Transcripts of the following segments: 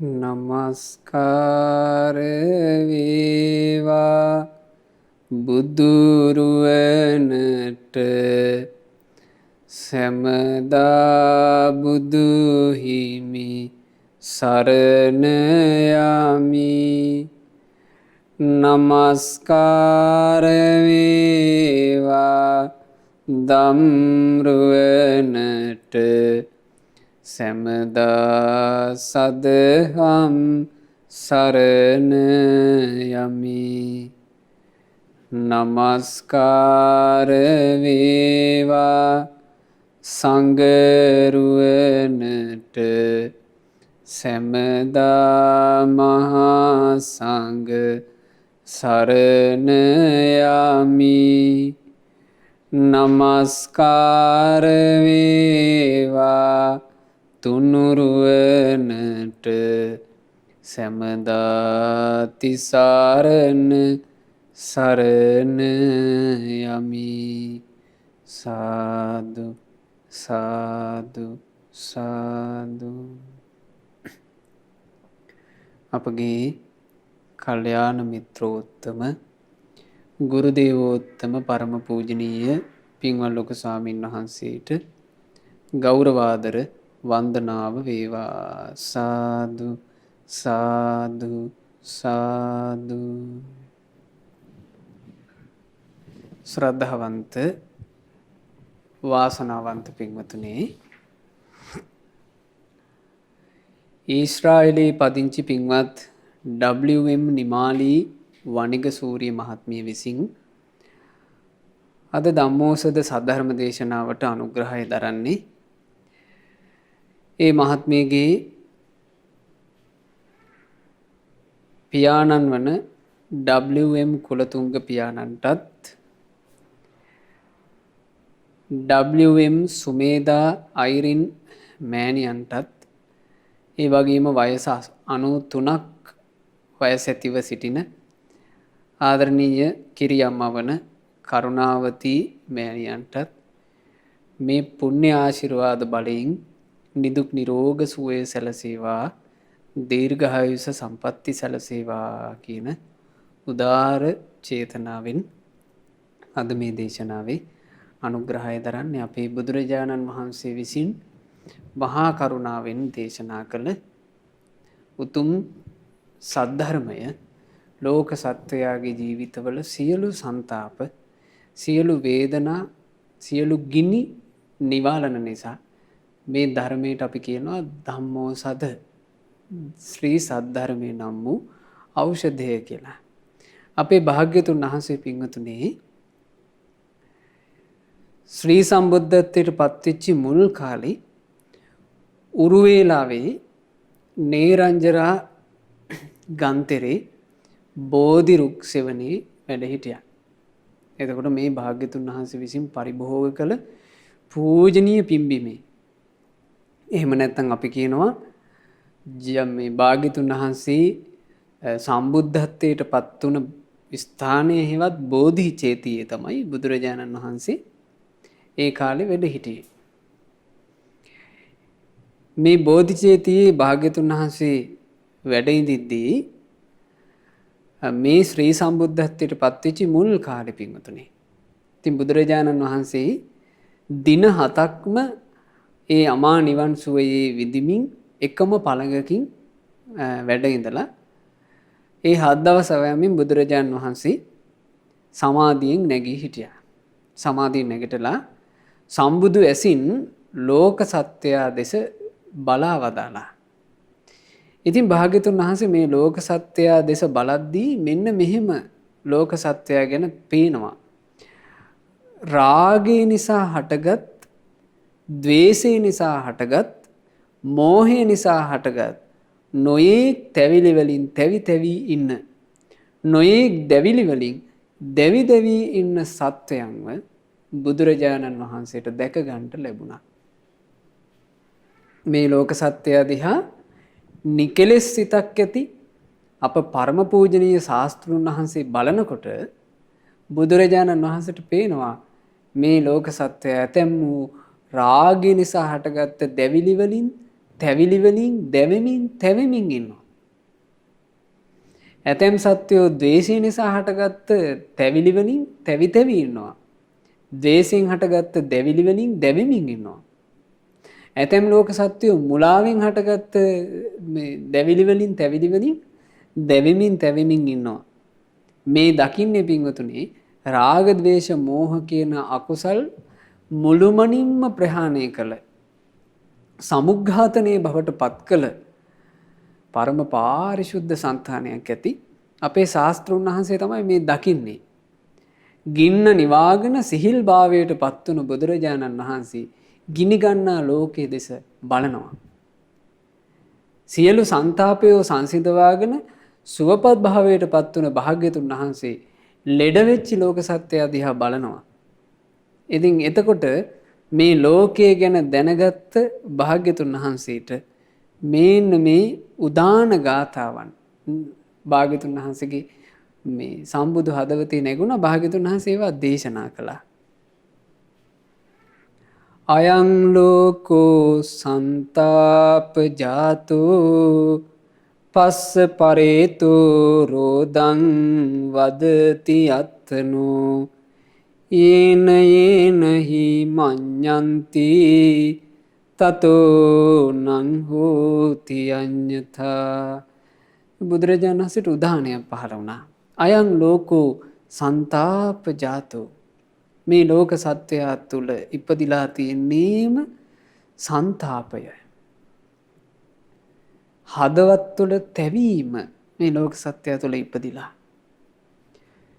නමස්කාර වේවා බුදුරුවනට සැමදා බුදුහිමි සරණ යමි. නමස්කාර වේවා ධම්රුවනට සැමදා සදහම් සරණ යමි. නමස්කාර වේවා සංඝරුවනට සැමදා මහා සංඝ සරණ යමි. නමස්කාර වේවා තුනුරුවනට සැමදා තිසරණ සරණ යමි. සාදු සාදු සාදු. අපගේ කල්යාණ මිත්‍රෝත්තම ගුරුදේවෝත්තම පරම පූජනීය පින්වත් ලොකු ස්වාමීන් වහන්සේට ගෞරවාදර වන්දනාව වේවා. සාදු සාදු සාදු. ශ්‍රද්ධාවන්ත වාසනාවන්ත පින්වතුනේ, ඊශ්‍රායලයේ පදිංචි පින්වත් WM නිමාලී වනිග සූරිය මහත්මිය විසින් අද ධම්මෝසද සද්ධර්ම දේශනාවට අනුග්‍රහය දරන්නේ ඒ මහත්මියගේ පියාණන් වන WM කුලතුංග පියාණන්ටත් WM සුමේදා අයිරින් මෑණියන්ටත් ඒ වගේම වයස 93ක් වයස ඇතිව සිටින ආදරණීය කිරියම්මා වන කරුණාවතී මෑණියන්ටත් මේ පුණ්‍ය ආශිර්වාද බලයෙන් නිදුක් නිරෝග සුවය සැලසේවා, දීර්ඝායුෂ සම්පatti සැලසේවා කියන උදාර චේතනාවෙන් අද මේ දේශනාවේ අනුග්‍රහය දරන්නේ අපේ බුදුරජාණන් වහන්සේ විසින් මහා කරුණාවෙන් දේශනා කළ උතුම් සද්ධර්මය ලෝක සත්වයාගේ ජීවිතවල සියලු සන්තාප, සියලු වේදනා, සියලු ගිනි නිවාලන නිසා මේ ධර්මයට අපි කියනවා ධම්මෝසද, ශ්‍රී සද්ධර්මය නම් වූ ඖෂධය කියලා. අපේ භාග්‍යතුන් වහන්සේ පින්වතුනේ ශ්‍රී සම්බුද්ධත්වයට පත්වෙච්චි මුල් කාලේ උරුවේලාවේ නේරංජරා ගන්තරේ බෝධි රුක්සෙවනේ වැඩ හිටියා. එතකොට මේ භාග්‍යතුන් වහන්සේ විසින් පරිභෝග කළ පූජනීය පිම්බීමේ, එහෙම නැත්නම් අපි කියනවා මේ භාග්‍යතුන් වහන්සේ සම්බුද්ධත්වයට පත් වුණ ස්ථානයේ හෙවත් බෝධි චේතියේ තමයි බුදුරජාණන් වහන්සේ ඒ කාලේ වැඩ හිටියේ. මේ බෝධි චේතියේ භාග්‍යතුන් වහන්සේ වැඩ ඉඳිද්දී මේ ශ්‍රී සම්බුද්ධත්වයට පත්වෙච්ච මුල් කාලේ පින්වතුනේ. ඉතින් බුදුරජාණන් වහන්සේ දින 7ක්ම ඒ අමා නිවන් සුවයේ විඳිමින් එකම පළඟකින් වැඩ ඉඳලා ඒ 7 දවස් අවයමින් බුදුරජාණන් වහන්සේ සමාධියෙන් නැගී හිටියා. සමාධියෙන් නැගිටලා සම්බුදු ඇසින් ලෝක සත්‍යය දෙස බලා වදාලා. ඉතින් භාග්‍යතුන් වහන්සේ මේ ලෝක සත්‍යය දෙස බලද්දී මෙන්න මෙහෙම ලෝක සත්‍යය ගැන පේනවා. රාගය නිසා හටගත්, ද්වේෂය නිසා හටගත්, මෝහය නිසා හටගත් නොයෙක් තැවිලි වලින් තැවි තැවි ඉන්න, නොයෙක් දැවිලි වලින් දැවි දැවි ඉන්න සත්වයන්ව බුදුරජාණන් වහන්සේට දැක ගන්නට ලැබුණා. මේ ලෝක සත්‍යය දිහා නිකලෙස් සිතක් ඇති අප පරම පූජනීය ශාස්ත්‍රඥ වහන්සේ බලනකොට බුදුරජාණන් වහන්සේට පේනවා මේ ලෝක සත්‍යය ඇතැම් වූ රාගය නිසා හටගත්ත දැවිලි වලින් තැවිලි වලින් දැවෙමින් තැවෙමින් ඉන්නවා. ඇතැම් සත්වයෝ ද්වේෂය නිසා හටගත්ත තැවිලි වලින් තැවි තැවි ඉන්නවා. ද්වේෂයෙන් හටගත්ත දැවිලි වලින් දැවෙමින් ඉන්නවා. ඇතැම් ලෝක සත්වයෝ මුලාවෙන් හටගත්ත මේ දැවිලි වලින් තැවිලි වලින් දැවෙමින් තැවෙමින් ඉන්නවා. මේ දකින්නේ පින්වතුනි රාග ද්වේෂ මෝහ කියන අකුසල් මුළුමනින්ම ප්‍රහාණය කළ සමුග්ඝාතනයේ බවට පත් කළ පරම පාරිශුද්ධ సంతානයක් ඇති අපේ ශාස්ත්‍රඥ වහන්සේ තමයි මේ දකින්නේ. ගින්න නිවාගෙන සිහිල් භාවයට පත් වුණු බුදුරජාණන් වහන්සේ ගිනි ගන්නා ලෝකයේ දෙස බලනවා. සියලු ਸੰతాපයෝ සංසිඳවාගෙන සුවපත් භාවයට පත් වුණ භාග්‍යතුන් වහන්සේ ලෙඩ වෙච්ච ලෝක සත්‍යය දිහා බලනවා. ඉතින් එතකොට මේ ලෝකයේ ගැන දැනගත්ත භාග්‍යතුන් වහන්සේට මේන්න මේ උදාන ගාථාවන් භාග්‍යතුන් වහන්සේගේ මේ සම්බුදු හදවතේ නැගුණ භාග්‍යතුන් වහන්සේ ඒවා දේශනා කළා. අයං ලෝකෝ සන්තාප ජාතෝ පස්ස පරේතෝ රෝදං වදති අත්තනෝ යේන යේනහි මඤ්ඤන්ති තතෝ නං හෝති අඤ්ඤතා. බුදුරජාණන් වහන්සේට උදාහරණයක් පහළ වුණා. අයං ලෝකෝ සන්තාප ජාතෝ, මේ ලෝක සත්වයා තුළ ඉපදිලා තියෙන්නේම සන්තාපය, හදවත් තුළ තැවීම. මේ ලෝක සත්‍යය තුළ ඉපදිලා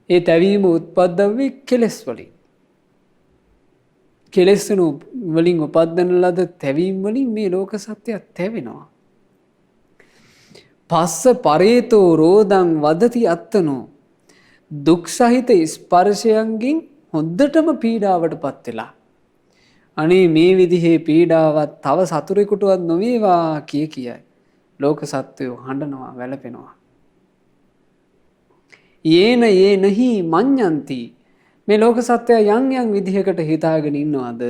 ඒ තැවීම උත්පද්දවේ කෙලෙස් වලින්. කෙලෙස් වලින් උපද්දන ලද තැවීම් වලින් මේ ලෝක සත්‍යය තැවෙනවා. පස්ස පරේතෝ රෝදං වදති අත්තනෝ, දුක් සහිත ස්පර්ශයන්ගෙන් හොද්දටම පීඩාවට පත් වෙලා අනේ මේ විදිහේ පීඩාවත් තව සතුරෙකුටවත් නොවේවා කියයි ලෝක සත්වයෝ හඬනවා වැළපෙනවා. යේන යේනහි මඤ්ඤන්ති, මේ ලෝක සත්වය යම් යම් විදිහකට හිතාගෙන ඉන්නවද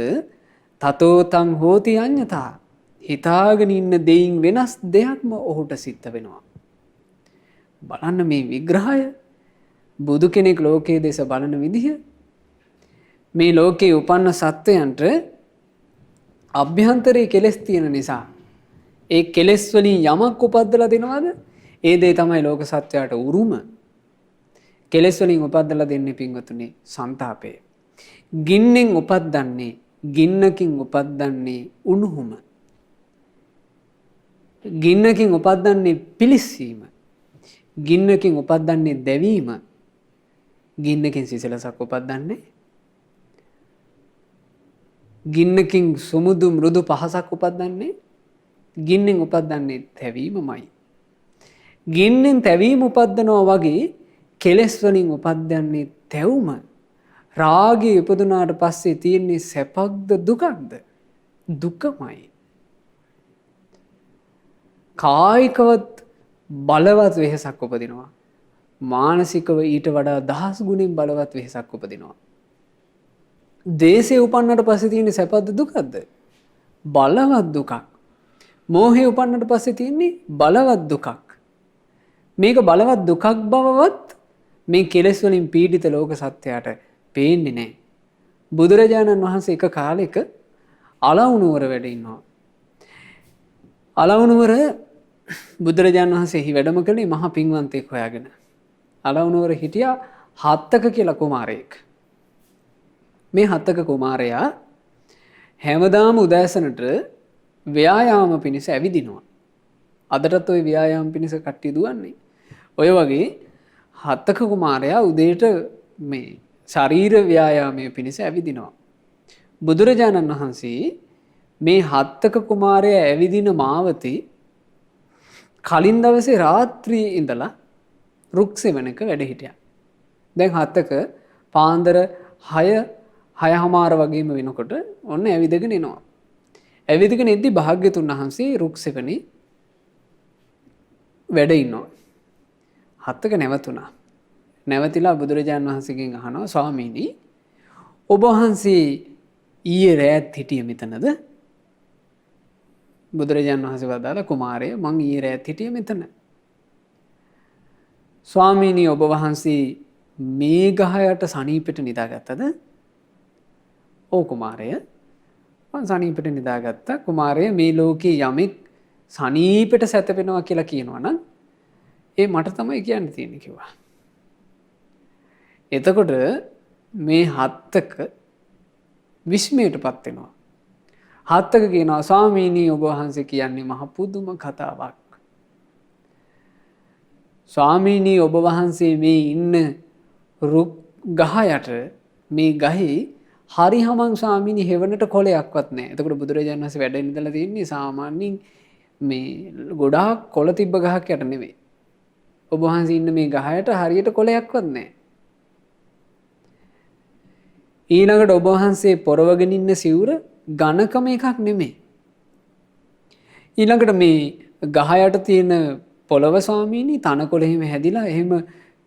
තතෝ තං හෝති අඤ්ඤතා, හිතාගෙන ඉන්න දෙයින් වෙනස් දෙයක්ම ඔහුට සිද්ධ වෙනවා. බලන්න මේ විග්‍රහය, බුදු කෙනෙක් ලෝකයේ දෙස බලන විදිහ. මේ ලෝකයේ උපන්න සත්වයන්ට අභ්‍යන්තරයේ කෙලෙස් තියෙන නිසා ඒ කෙලෙස් වලින් යමක් උපද්දලා දෙනවද? ඒ දේ තමයි ලෝක සත්වයාට උරුම. කෙලෙස් වලින් උපද්දලා දෙන්නේ පින්වතුනි සන්තාපය. ගින්නෙන් උපද්දන්නේ, ගින්නකින් උපද්දන්නේ උණුහුම. ගින්නකින් උපද්දන්නේ පිලිස්සීම. ගින්නකින් උපද්දන්නේ දැවීම. ගින්නකින් සිසිලසක් උපද්දන්නේ, ගින්නකින් සුමුදු මෘදු පහසක් උපද්දන්නේ, ගින්නෙන් උපද්දන්නේ තැවීමමයි. ගින්නෙන් තැවීම උපද්දනවා වගේ කෙලෙස් වලින් උපද්දන්නේ තැවුම. රාගය උපදුනාට පස්සේ තියෙන්නේ සැපක්ද දුකක්ද? දුකමයි. කායිකවත් බලවත් වෙහසක් උපදිනවා. මානසිකව ඊට වඩා 10 ගුණින් බලවත් වෙහසක් උපදිනවා. දේශේ උපන්නට පස්සේ තියෙන්නේ සැපද දුකද? බලවත් දුකක්. මෝහේ උපන්නට පස්සේ තියෙන්නේ බලවත් දුකක්. මේක බලවත් දුකක් බවවත් මේ කෙලෙස් වලින් පීඩිත ලෝක සත්‍යයට පේන්නේ නැහැ. බුදුරජාණන් වහන්සේ එක කාලෙක අලවුනුවර වැඩ ඉන්නවා. අලවුනුවර බුදුරජාණන් වහන්සේ එහි වැඩම කළේ මහා පින්වන්තයෙක් හොයාගෙන. අලවුනුවර හිටියා හත්තක කියලා කුමාරයෙක්. මේ හත්තක කුමාරයා හැමදාම උදෑසනට ව්‍යායාම පිණිස ඇවිදිනවා. අදටත් ওই ව්‍යායාම පිණිස කට්ටිය දුවන්නේ. ඔය වගේ හත්තක කුමාරයා උදේට මේ ශරීර ව්‍යායාමයේ පිණිස ඇවිදිනවා. බුදුරජාණන් වහන්සේ මේ හත්තක කුමාරයා ඇවිදින මාවතේ කලින් දවසේ රාත්‍රියේ ඉඳලා රුක් සෙවණක වැඩ හිටියා. දැන් හත්තක පාන්දර 6:30 වගේම වෙනකොට ඔන්න ඇවිදගෙන එනවා. ඇවිදගෙන එද්දි භාග්‍යතුන් වහන්සේ රුක් සෙවණේ වැඩ ඉන්නවා. හත්තක නැවතුණා. නැවතිලා බුදුරජාණන් වහන්සේගෙන් අහනවා, ස්වාමීනි ඔබ වහන්සේ ඊයේ රෑත් හිටියේ මෙතනද? ඔය වගේ හත්තක කුමාරයා ඇවිදින මාවතේ කලින් දවසේ රාත්‍රියේ ඉඳලා රුක් සෙවණේ වැඩ හිටියා. දැන් හත්තක පාන්දර 6:30 වගේම වෙනකොට ඔන්න ඇවිදගෙන එනවා. ඇවිදගෙන එද්දි භාග්‍යතුන් වහන්සේ රුක් සෙවණේ වැඩ ඉන්නවා. හත්තක නැවතුණා. නැවතිලා බුදුරජාණන් වහන්සේගෙන් අහනවා, ස්වාමීනි ඊයේ රෑත් හිටියේ මෙතනද? බුදුරජාණන් වහන්සේ වදාළ කුමාරය මං ඊයේ රැත් හිටියේ මෙතන. ස්වාමීනි ඔබ වහන්සේ මේ ගහ යට සනීපෙට නිදාගත්තද? ඔව් කුමාරය මං සනීපෙට නිදාගත්තා. කුමාරය මේ ලෝකේ යමෙක් සනීපෙට සැතපෙනවා කියලා කියනවා නම් ඒ මට තමයි කියන්න තියෙන්නේ කිව්වා. එතකොට මේ හත්තක විස්මයටපත් වෙනවා. හත්තක කියනවා ස්වාමීනි ඔබ වහන්සේ කියන්නේ මහ පුදුම කතාවක්. ස්වාමීනි ඔබ වහන්සේ මේ ඉන්න රුක් ගහ යට මේ ගහේ හරි හමං ස්වාමීනි හෙවණට කොළයක්වත් නැහැ. එතකොට බුදුරජාණන් වහන්සේ වැඩ ඉඳලා තින්නේ සාමාන්‍යයෙන් මේ ගොඩාක් කොළ තිබ්බ ගහක් යට නෙවෙයි. ඔබ වහන්සේ ඉන්න මේ ගහ යට හරියට කොළයක්වත් නැහැ. ඊළඟට ඔබ වහන්සේ පොරවගෙන ඉන්න සිවුර ඝනකම එකක් නෙමෙයි. ඊළඟට මේ ගහ යට තියෙන පොළව ස්වාමීනි තනකොළ එහෙම හැදිලා එහෙම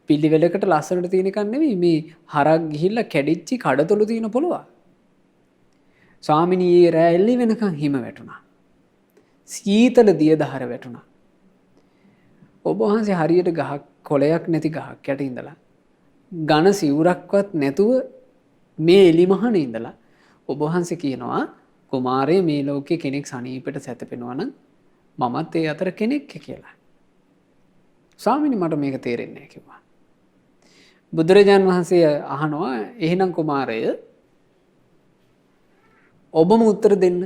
පිළිවෙලකට ලස්සනට තියෙන එකක් නෙවෙයි මේ හරක් ගිහිල්ලා කැඩිච්චි කඩතොළු තියෙන පොළව. ස්වාමීනි ඊයේ රෑ එල්ලි වෙනකන් හිම වැටුණා. සීතල දියදහර වැටුණා. ඔබ වහන්සේ හරියට ගහක් කොළයක් නැති ගහක් යට ඉඳලා ඝන සිවුරක්වත් නැතුව මේ එලිමහනේ ඉඳලා ඔබ වහන්සේ කියනවා කුමාරය මේ ලෝකේ කෙනෙක් සනීපෙට සැතපෙනවා නම් මමත් ඒ අතර කෙනෙක් කියලා. ස්වාමීනි මට මේක තේරෙන්නේ නැහැ කිව්වා. බුදුරජාන් වහන්සේ අහනවා එහෙනම් කුමාරය ඔබම උත්තර දෙන්න.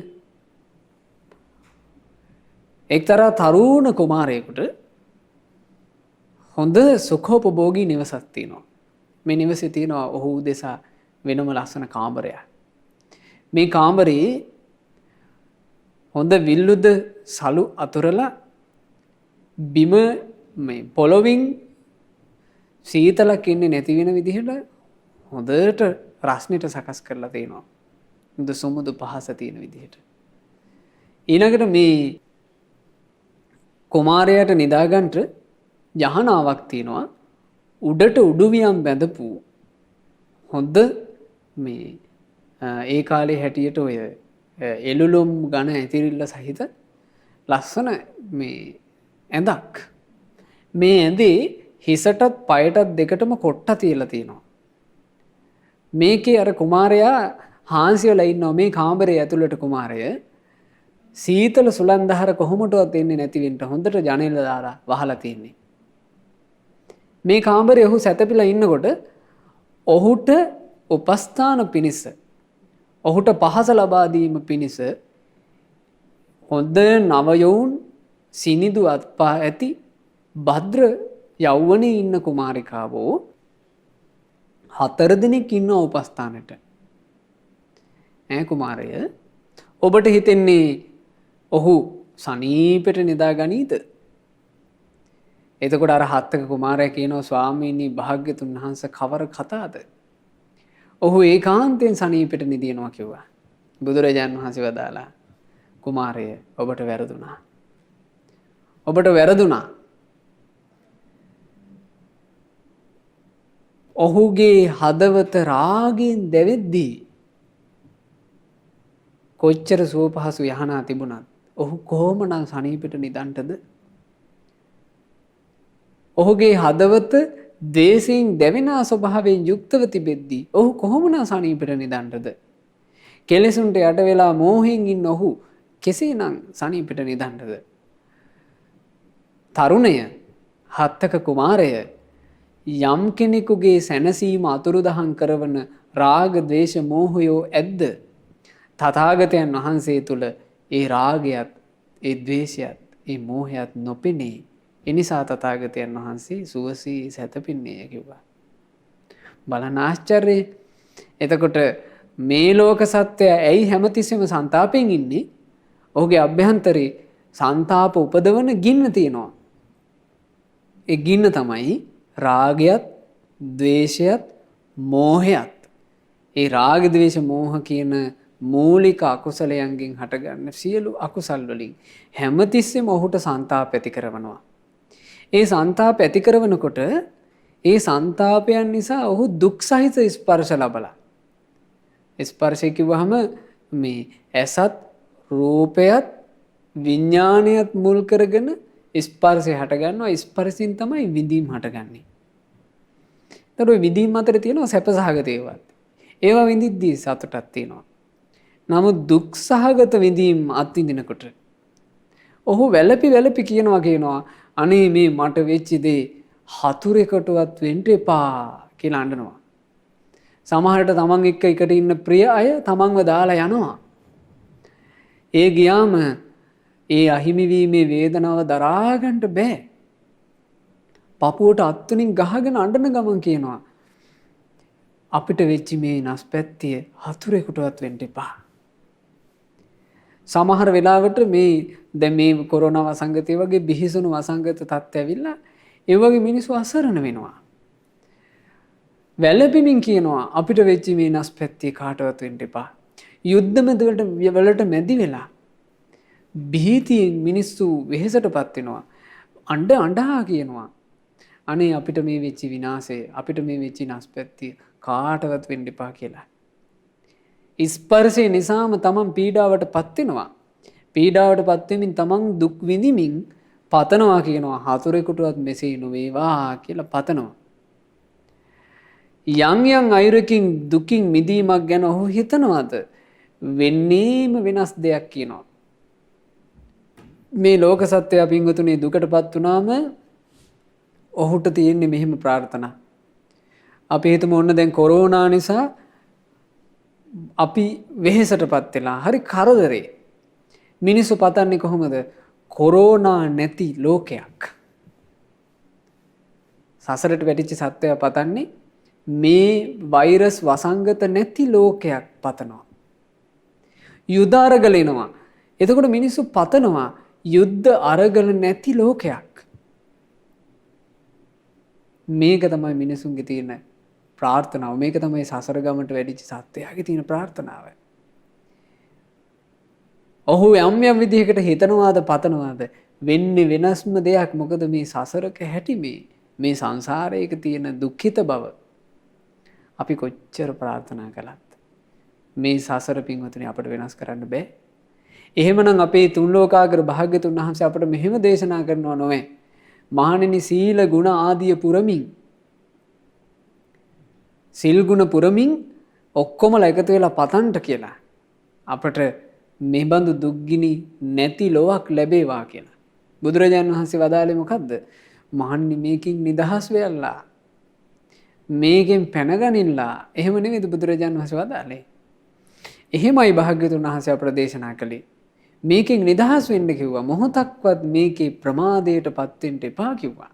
එක්තරා තරුණ කුමාරයෙකුට හොඳ සුඛෝපභෝගී නිවසක් තියෙනවා. මේ නිවසේ තියෙනවා ඔහු උදෙසා වෙනම ලස්සන කාමරයක්. මේ කාමරේ හොඳ විල්ලුද සලු අතුරලා බිම මේ පොළොවින් සීතලක් ඉන්නේ නැති වෙන විදිහට හොඳට රස්නෙට සකස් කරලා තියෙනවා. හොඳ සුමුදු පහස තියෙන විදිහට. ඊළඟට මේ කුමාරයාට නිදාගන්නට යහනාවක් තියෙනවා. උඩට උඩුවියම් බැඳපු හොඳ මේ ඒ කාලේ හැටියට ඔය එළුළුම් ඝන ඇතිරිල්ල සහිත ලස්සන මේ ඇඳක්. මේ ඇඳේ හිසටත් පයටත් දෙකටම කොට්ට තියලා තියෙනවා. මේකේ අර කුමාරයා හාන්සි වෙලා ඉන්නවා මේ කාමරේ ඇතුළට කුමාරය සීතල සුළං දහර කොහොමදවත් එන්නේ නැති වෙන්න හොඳට ජනේල දාලා වහලා තියෙන්නේ. මේ කාමරේ ඔහු සැතපීලා ඉන්නකොට ඔහුට උපස්ථාන පිණිස ඔහුට පහස ලබා දීම පිණිස හොඳ නවයවුන් සිනිදු අත්පා ඇති භද්‍ර යෞවනයේ ඉන්න කුමාරිකාවෝ 4 දෙනෙක් ඉන්නවා උපස්ථානෙට. කුමාරය ඔබට හිතෙන්නේ ඔහු සනීපෙට නිදා ගනීද? එතකොට අර හත්තක කුමාරයා කියනවා ස්වාමීනි භාග්‍යතුන් වහන්සේ කවර කතාද? ඔහු ඒකාන්තයෙන් සනීපෙට නිදිනවා කිව්වා. බුදුරජාණන් වහන්සේ වදාලා කුමාරය ඔබට වැරදුනා. ඔබට වැරදුනා. ඔහුගේ හදවත රාගයෙන් දැවෙද්දී කොච්චර සුව පහසු යහනා තිබුණත් ඔහු කොහොමනම් සනීපෙට නිදන්ටද? ඔහුගේ හදවත දේශයෙන් දැවෙනා ස්වභාවයෙන් යුක්තව තිබෙද්දී ඔහු කොහොමනම් සනීපෙට නිදන්ටද? කෙලෙසුන්ට යට වෙලා මෝහයෙන් ඉන්න ඔහු කෙසේනම් සනීපෙට නිදන්ටද? තරුණය හත්තක කුමාරය යම් කෙනෙකුගේ සැනසීම අතුරුදහන් කරවන රාග ද්වේෂ මෝහයෝ ඇද්ද? තථාගතයන් වහන්සේ තුල ඒ රාගයත් ඒ ද්වේෂයත් ඒ මෝහයත් නොපෙනේ. එනිසා තථාගතයන් වහන්සේ සුවසී සැතපින්නේ කිව්වා. බලන්න ආශ්චර්යයි. එතකොට මේ ලෝක සත්‍යය ඇයි හැමතිස්සෙම ਸੰతాපයෙන් ඉන්නේ? ඔහුගේ අභ්‍යන්තරේ ਸੰతాප උපදවන ගින්න තියෙනවා. ඒ ගින්න තමයි රාගයත් ද්වේෂයත් මෝහයත්. ඒ රාග ද්වේෂ මෝහ කියන මූලික අකුසලයන්ගෙන් හටගන්න සියලු අකුසල් වලින් හැමතිස්සෙම ඔහුට ਸੰతాප ඇති කරනවා. ඒ ਸੰతాප ඇති කරනකොට ඒ ਸੰతాපයන් නිසා ඔහු දුක් සහිත ස්පර්ශ ලබලා. ස්පර්ශය කිව්වහම මේ ඇසත් රූපයත් විඥානයත් මුල් කරගෙන ස්පර්ශය හටගන්නවා. ස්පර්ශයෙන් තමයි විඳීම් හටගන්නේ. එතකොට විඳීම් අතර තියෙනවා සැප සහගත ඒවා. ඒවා විඳිද්දී සතුටක් තියෙනවා. නමුත් දුක් සහගත විඳීම් අත්විඳිනකොට ඔහු වැළපි කියනවා අනේ මේ මට වෙච්ච දේ හතුරෙකුටවත් වෙන්න එපා කියලා අඬනවා. සමහරට තමන් එක්ක එකට ඉන්න ප්‍රිය අය තමන්ව දාලා යනවා. ඒ ගියාම ඒ අහිමි වීමේ වේදනාව දරා ගන්න බෑ. පපුවට අත්තුනින් ගහගෙන අඬන ගමන් කියනවා අපිට වෙච්ච මේ නස්පැත්තිය හතුරෙකුටවත් වෙන්න එපා. සමහර වෙලාවට මේ කොරෝනා වසංගතය වගේ බිහිසුණු වසංගත තත්ත්ව ඇවිල්ලා ඒ වගේ මිනිස්සු අසරණ වෙනවා. වැළපෙමින් කියනවා අපිට වෙච්ච මේ නස්පැත්තිය කාටවත් වෙන්න එපා. යුද්ධ වලට මැදි වෙලා භීතියෙන් මිනිස්සු වෙහෙසටපත් වෙනවා. අඬා කියනවා අනේ අපිට මේ වෙච්ච විනාශය අපිට මේ වෙච්ච නස්පැත්තිය කාටවත් වෙන්න එපා කියලා. ස්පර්ශය නිසාම තමන් පීඩාවට පත් වෙනවා. පීඩාවට පත් වෙමින් තමන් දුක් විඳිමින් පතනවා කියනවා හතුරෙකුටවත් මෙසේ නොවේවා කියලා පතනවා. යම් අයුරකින් දුකින් මිදීමක් ගැන ඔහු හිතනවාද වෙන්නේම වෙනස් දෙයක් කියනවා. මේ ලෝක සත්‍යය පින්වතුනි දුකටපත් වුණාම ඔහුට තියෙන්නේ මෙහෙම ප්‍රාර්ථනා. අපි හිතමු ඔන්න දැන් කොරෝනා නිසා අපි වෙහෙසටපත් වෙලා හරි කරදරේ. මිනිස්සු පතන්නේ කොහොමද? කොරෝනා නැති ලෝකයක්. සසරට වැටිච්ච සත්‍යය පතන්නේ මේ වෛරස් වසංගත නැති ලෝකයක් පතනවා. යුද්ධ අරගල එනවා. එතකොට මිනිස්සු පතනවා යුද්ධ අරගල නැති ලෝකයක්. මේක තමයි මිනිසුන්ගේ තියෙන ප්‍රාර්ථනාව. මේක තමයි සසර ගමනට වැඩිච්ච සත්‍යයගේ තියෙන ප්‍රාර්ථනාව. ඔහු යම් විදිහකට හිතනවාද පතනවාද වෙන්නේ වෙනස්ම දෙයක්. මොකද මේ සසරක හැටි මේ සංසාරයක තියෙන දුක්ඛිත බව අපි කොච්චර ප්‍රාර්ථනා කළත් මේ සසර පින්වතුනි අපට වෙනස් කරන්න බෑ. එහෙමනම් අපේ තුන් ලෝකාග්‍ර භාග්‍යතුන් වහන්සේ අපට මෙහෙම දේශනා කරනවා නොවේ. මහණෙනි සීල ගුණ ආදිය පුරමින් සිල් ගුණ පුරමින් ඔක්කොමලා එකතු වෙලා පතන්ට කියලා අපට මේ බඳු දුක්ගිනි නැති ලොවක් ලැබේවා කියලා. බුදුරජාණන් වහන්සේ වදාළේ මොකද්ද? මහන්නි මේකින් නිදහස් වෙයල්ලා. මේකෙන් පැනගනින්නලා. එහෙම නෙවෙයිද බුදුරජාණන් වහන්සේ වදාළේ? එහෙමයි භාග්‍යතුන් වහන්සේ අපට දේශනා කළේ. මේකෙන් නිදහස් වෙන්න කිව්වා. මොහොතක්වත් මේකේ ප්‍රමාදයටපත් වෙන්න එපා කිව්වා.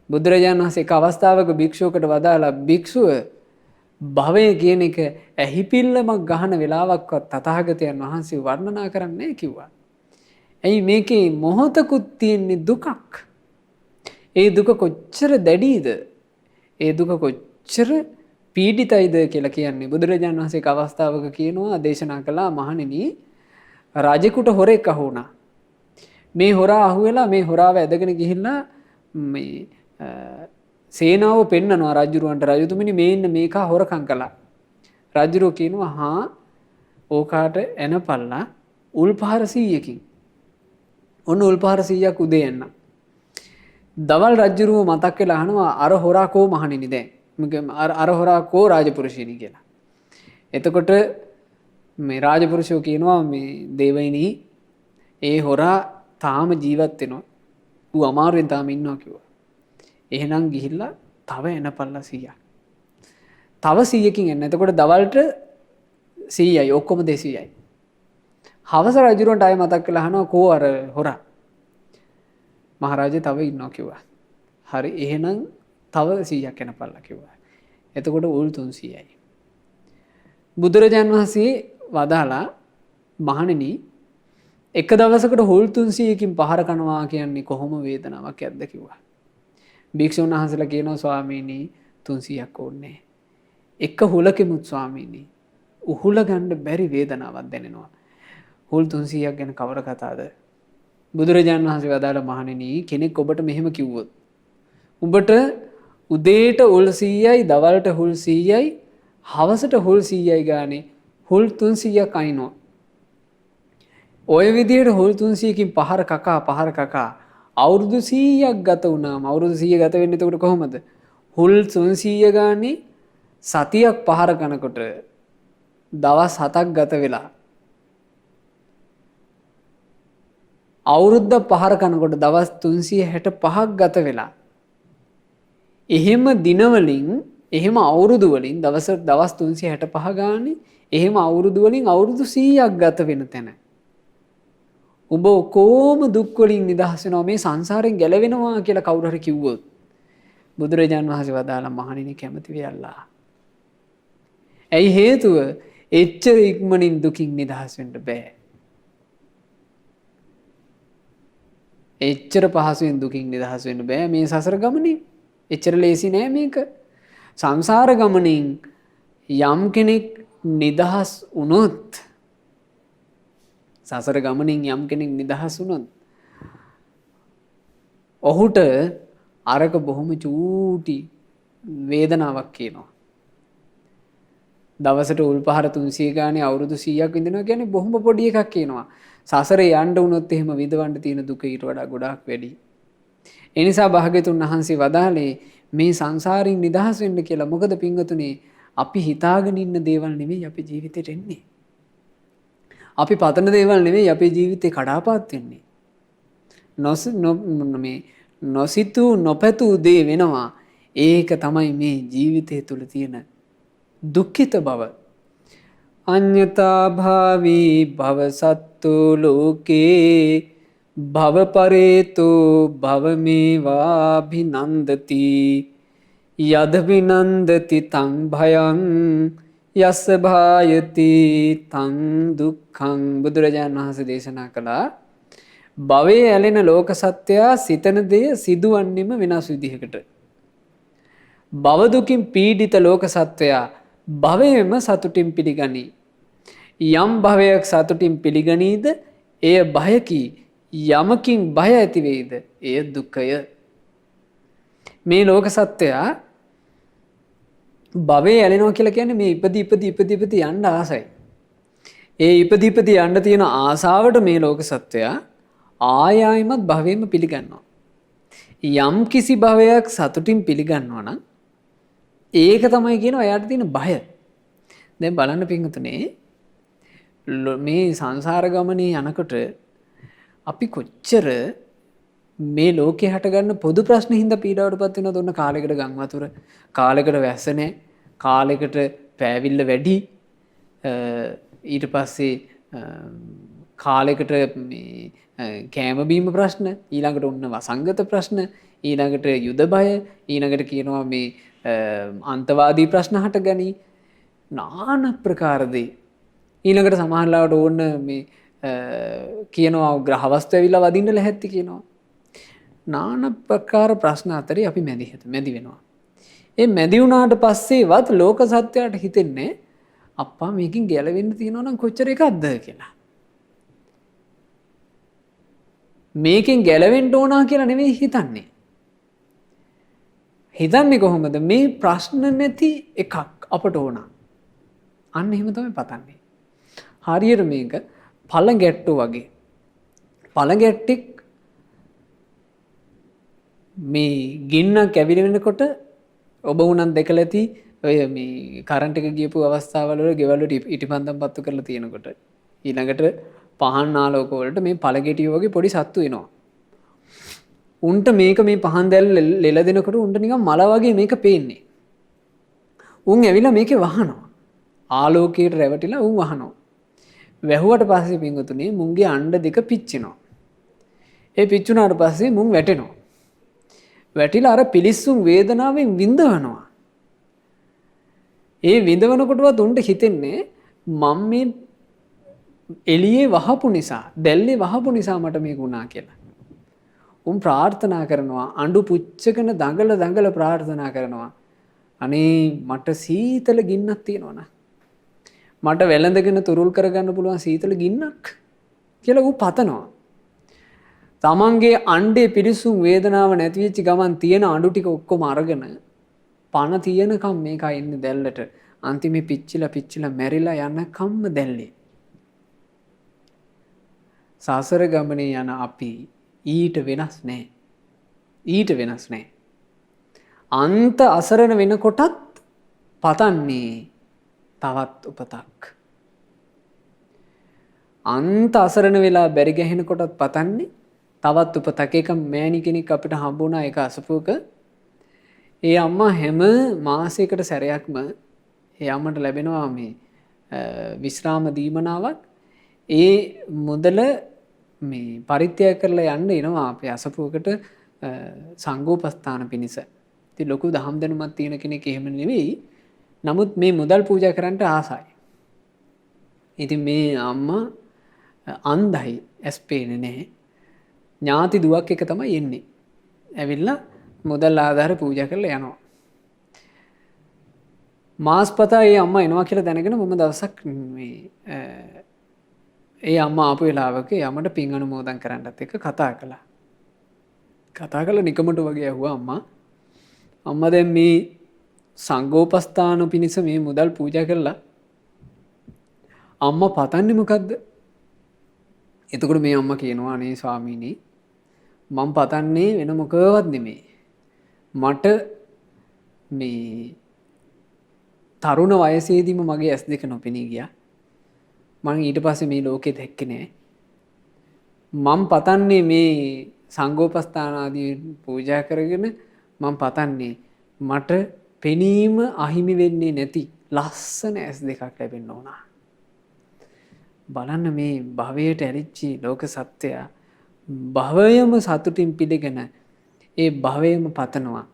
බුදුරජාණන් වහන්සේ එක අවස්ථාවක භික්ෂුවකට වදාලා භික්ෂුව භවය කියන එක ඇහිපිල්ලමක් ගහන වෙලාවක්වත් තථාගතයන් වහන්සේ වර්ණනා කරන්නේ නැහැ කිව්වා. ඇයි මේකේ මොහොතකුත් තියෙන දුකක්. ඒ දුක කොච්චර දැඩිද? ඒ දුක කොච්චර පීඩිතයිද කියලා කියන්නේ බුදුරජාණන් වහන්සේ එක අවස්ථාවක කියනවා දේශනා කළා මහණෙනි රජෙකුට හොරෙක් අහු වුණා. මේ හොරා අහුවෙලා මේ හොරාව ඇදගෙන ගිහිල්ලා මේ සේනාව පෙන්නනවා රජුරවන්ට. රජතුමනි මේන්න මේකා හොරකම් කළා. රජුරෝ කියනවා හා ඕකාට එනපල්ලා උල්පහර 100කින්. ඔන්න උල්පහර 100ක් උදේ එන්න. දවල් රජුරුව මතක් වෙලා අහනවා අර හොරා කෝ මහණෙනි දැන්. අර හොරා කෝ රාජපුරුෂයනි කියලා. එතකොට මේ රාජපුරුෂයෝ කියනවා මේ දේවයිනි ඒ හොරා තාම ජීවත් වෙනවා. ඌ අමාරුවෙන් තාම ඉන්නවා කිව්වා. එහෙනම් ගිහිල්ලා තව එනපල්ලා 100ක්. තව 100කින් එන්න. එතකොට දවල්ට 100යි ඔක්කොම 200යි. හවස රජුරන්ට ආයෙ මතක් කරලා අහනවා කෝ අර හොරා. මහරජා තව ඉන්නවා කිව්වා. හරි එහෙනම් තව 100ක් එනපල්ලා කිව්වා. එතකොට උල් 300යි. බුදුරජාන් වහන්සේ වදාලා මහණෙනි එක දවසකට හුල් 300කින් පහර කනවා කියන්නේ කොහොම වේදනාවක් ඇද්ද කිව්වා. භික්ෂුන් වහන්සේලා කියනවා ස්වාමීනි 300ක් ඕනේ. එක හුලකෙමුත් ස්වාමීනි උහුල ගන්න බැරි වේදනාවක් දැනෙනවා. හුල් 300ක් ගැන කවර කතාවද? බුදුරජාන් වහන්සේ වදාළ මහණෙනි කෙනෙක් ඔබට මෙහෙම කිව්වොත් උඹට උදේට උල් 100යි දවල්ට හුල් 100යි හවසට හුල් 100යි ගානේ හුල් 300ක් අයින්නවා. ඔය විදිහට හුල් 300කින් පහර කකා අවුරුදු 100ක් ගත වුණාම අවුරුදු 100 ගත වෙන්නේ එතකොට කොහොමද? හුල් 300 ගානේ සතියක් පහර කනකොට දවස් 7ක් ගත වෙලා අවුරුද්දක් පහර කනකොට දවස් 365ක් ගත වෙලා එහෙම දිනවලින් එහෙම අවුරුදු වලින් දවස් 365 ගානේ එහෙම අවුරුදු වලින් අවුරුදු 100ක් ගත වෙන තැන ඔබ කොහොම දුක් වලින් නිදහස් වෙනවා මේ සංසාරයෙන් ගැලවෙනවා කියලා කවුරු හරි කිව්වොත් බුදුරජාන් වහන්සේ වදාළා මහණෙනි කැමති වෙයල්ලා. ඇයි හේතුව? එච්චර ඉක්මනින් දුකින් නිදහස් වෙන්න බෑ. එච්චර පහසුවෙන් දුකින් නිදහස් වෙන්න බෑ මේ සසර ගමනේ. එච්චර ලේසි නෑ මේක. සංසාර ගමනින් යම් කෙනෙක් නිදහස් වුණොත් සසර ගමනින් යම් කෙනෙක් නිදහස් වුණොත් ඔහුට අරක බොහොම චූටි වේදනාවක් කියනවා. දවසට උල්පහර 300 ගානේ අවුරුදු 100ක් විඳිනවා කියන්නේ බොහොම පොඩි එකක් කියනවා. සසරේ යන්න වුණොත් එහෙම විඳවන්න තියෙන දුක ඊට වඩා ගොඩාක් වැඩි. ඒ නිසා භාග්‍යතුන් වහන්සේ වදාළේ මේ සංසාරින් නිදහස් වෙන්න කියලා. මොකද පින්වතුනි අපි හිතාගෙන ඉන්න දේවල් නෙවෙයි අපේ ජීවිතේට එන්නේ. අපි පතන දේවල් නෙවෙයි අපේ ජීවිතේ කඩාපාත් වෙන්නේ. නොසිතූ නොපැතූ දේ වෙනවා. ඒක තමයි මේ ජීවිතය තුළ තියෙන දුක්ඛිත බව. අඤ්ඤතා භාවී භව සත්තු ලෝකේ භවපරේතෝ භවමේවාභිනන්දති යද විනන්දති තං භයං යස්ස භායති තං දුක්ඛං. බුදුරජාණන් වහන්සේ දේශනා කළා භවයේ ඇලෙන ලෝක සත්‍යයා සිතන දෙය සිදුවන්නේම වෙනස් විදිහකට. භව දුකින් පීඩිත ලෝක සත්වයා භවයේම සතුටින් පිළිගනී. යම් භවයක් සතුටින් පිළිගනීද එය භයකි. යමකින් භය ඇති වෙයිද එය දුකය. මේ ලෝක සත්වයා භවයේ ඇලෙනවා කියලා කියන්නේ මේ ඉපදී යන්න ආසයි. ඒ ඉපදී යන්න තියෙන ආසාවට මේ ලෝක සත්වයා ආයයිමත් භවයේම පිළිගන්නවා. යම් කිසි භවයක් සතුටින් පිළිගන්නවා නම් ඒක තමයි කියනවා එයාට තියෙන බය. දැන් බලන්න පින්වතුනේ මේ සංසාර ගමනේ යනකොට අපි කොච්චර මේ ලෝකේ හටගන්න පොදු ප්‍රශ්න හින්දා පීඩාවටපත් වෙනවද? ඔන්න කාලයකට ගම් වතුර, කාලයකට වැස්ස නැහැ, කාලයකට පෑවිල්ල වැඩි, ඊට පස්සේ කාලයකට කෑම බීම ප්‍රශ්න, ඊළඟට ඔන්න වසංගත ප්‍රශ්න, ඊළඟට යුද බය, ඊළඟට කියනවා මේ අන්තවාදී ප්‍රශ්න හටගනි, নানা ප්‍රකාර දේ. ඊළඟට සමහරවිට ඕන්න මේ කියනවා ග්‍රහවස්තු ඇවිල්ලා වදින්න ලැහැත්ති කියනවා. নানা ප්‍රකාර ප්‍රශ්න අතරේ අපි මැදි වෙනවා. ඒ මැදි වුණාට පස්සේවත් ලෝක සත්‍යයට හිතෙන්නේ අප්පා මේකෙන් ගැලවෙන්න තියෙනවා නම් කොච්චර එකක්ද කියලා. මේකෙන් ගැලවෙන්න ඕනා කියලා නෙවෙයි හිතන්නේ. හිතන්නේ කොහොමද? මේ ප්‍රශ්න නැති එකක් අපට ඕන. අන්න එහෙම තමයි පතන්නේ. හරියට මේක පළඟැට්ටු වගේ. පළඟැට්ටෙක් මේ ගින්නක් ඇවිලෙනකොට ඔබ උනන් දැකලා ඇති ඔය මේ කරන්ට් එක ගියපු අවස්ථාවල වල ගෙවල් වලට ඉටිපන්දම් පත්තු කරලා තියෙනකොට ඊළඟට පහන් ආලෝක වලට මේ පළගෙටිය වගේ පොඩි සත්තු එනවා. උන්ට මේක මේ පහන් දැල් ලෙල දෙනකොට උන්ට නිකන් මල වගේ මේක පේන්නේ. උන් ඇවිල්ලා මේකේ වහනවා. ආලෝකයට රැවටිලා උන් වහනවා. වැහුවට පස්සේ පින්වතුනේ මුන්ගේ අණ්ඩ දෙක පිච්චෙනවා. ඒ පිච්චුනාට පස්සේ මුන් වැටෙනවා. වැටිලා අර පිලිස්සුම් වේදනාවෙන් විඳවනවා. ඒ විඳවනකොටවත් උන්ට හිතෙන්නේ මම මේ එළියේ වහපු නිසා, දැල්ලේ වහපු නිසා මට මේක වුණා කියලා. උන් ප්‍රාර්ථනා කරනවා, අඬු පුච්චගෙන දඟල ප්‍රාර්ථනා කරනවා. අනේ මට සීතල ගින්නක් තියෙනවනේ. මට වැළඳගෙන තුරුල් කරගන්න පුළුවන් සීතල ගින්නක් කියලා ඌ පතනවා. තමන්ගේ අණ්ඩේ පිරිසුම් වේදනාව නැති වෙච්ච ගමන් තියෙන අඬු ටික ඔක්කොම අරගෙන පණ තියෙනකම් මේක ඉන්නේ දැල්ලට. අන්තිමේ පිච්චිලා මැරිලා යනකම්ම දැල්ලේ. සසර ගමනේ යන අපි ඊට වෙනස් නෑ. ඊට වෙනස් නෑ. අන්ත අසරණ වෙනකොටත් පතන්නේ තවත් උපතක්. අන්ත අසරණ වෙලා බැරි ගැහෙනකොටත් පතන්නේ තවත් උපතක්. එක මෑණි කෙනෙක් අපිට හම්බුණා එක අසපුවක. ඒ අම්මා හැම මාසයකට සැරයක්ම ඒ අම්මට ලැබෙනවා මේ විශ්‍රාම දීමනාවක්. ඒ මුදල මේ පරිත්‍යාග කරලා යන්න එනවා අපේ අසපුවකට සංඝෝපස්ථාන පිණිස. ඉතින් ලොකු දහම් දැනුමක් තියෙන කෙනෙක් එහෙම නෙවෙයි. නමුත් මේ මුදල් පූජා කරන්නට ආසයි. ඉතින් මේ අම්මා අන්ධයි, ඇස් පේන්නේ නැහැ. ඥාති දුවක් එක තමයි එන්නේ. ඇවිල්ලා මුදල් ආධාර පූජා කරලා යනවා. මාස්පතා ඒ අම්මා එනවා කියලා දැනගෙන මම දවසක් මේ ඒ අම්මා ආපු වෙලාවක යමට පින් අනුමෝදන් කරන්නත් එක්ක කතා කළා. කතා කළා නිකමට වගේ ඇහුවා අම්මා දැන් මේ සංඝෝපස්ථාන පිණිස මේ මුදල් පූජා කළා. අම්මා පතන්නේ මොකද්ද? එතකොට මේ අම්මා කියනවා අනේ ස්වාමීනි මම පතන්නේ වෙන මොකවත් නෙමෙයි. මට මේ තරුණ වයසේදීම මගේ ඇස් දෙක නොපෙනී ගියා. මම ඊට පස්සේ මේ ලෝකෙ දැක්කේ නෑ. මම පතන්නේ මේ සංඝෝපස්ථාන ආදී පූජා කරගෙන මම පතන්නේ මට පෙනීම අහිමි වෙන්නේ නැති ලස්සන ඇස් දෙකක් ලැබෙන්න ඕන. බලන්න මේ භවයට ඇලිච්චි ලෝක සත්‍යය භවයම සතුටින් පිළිගෙන ඒ භවයම පතනවා.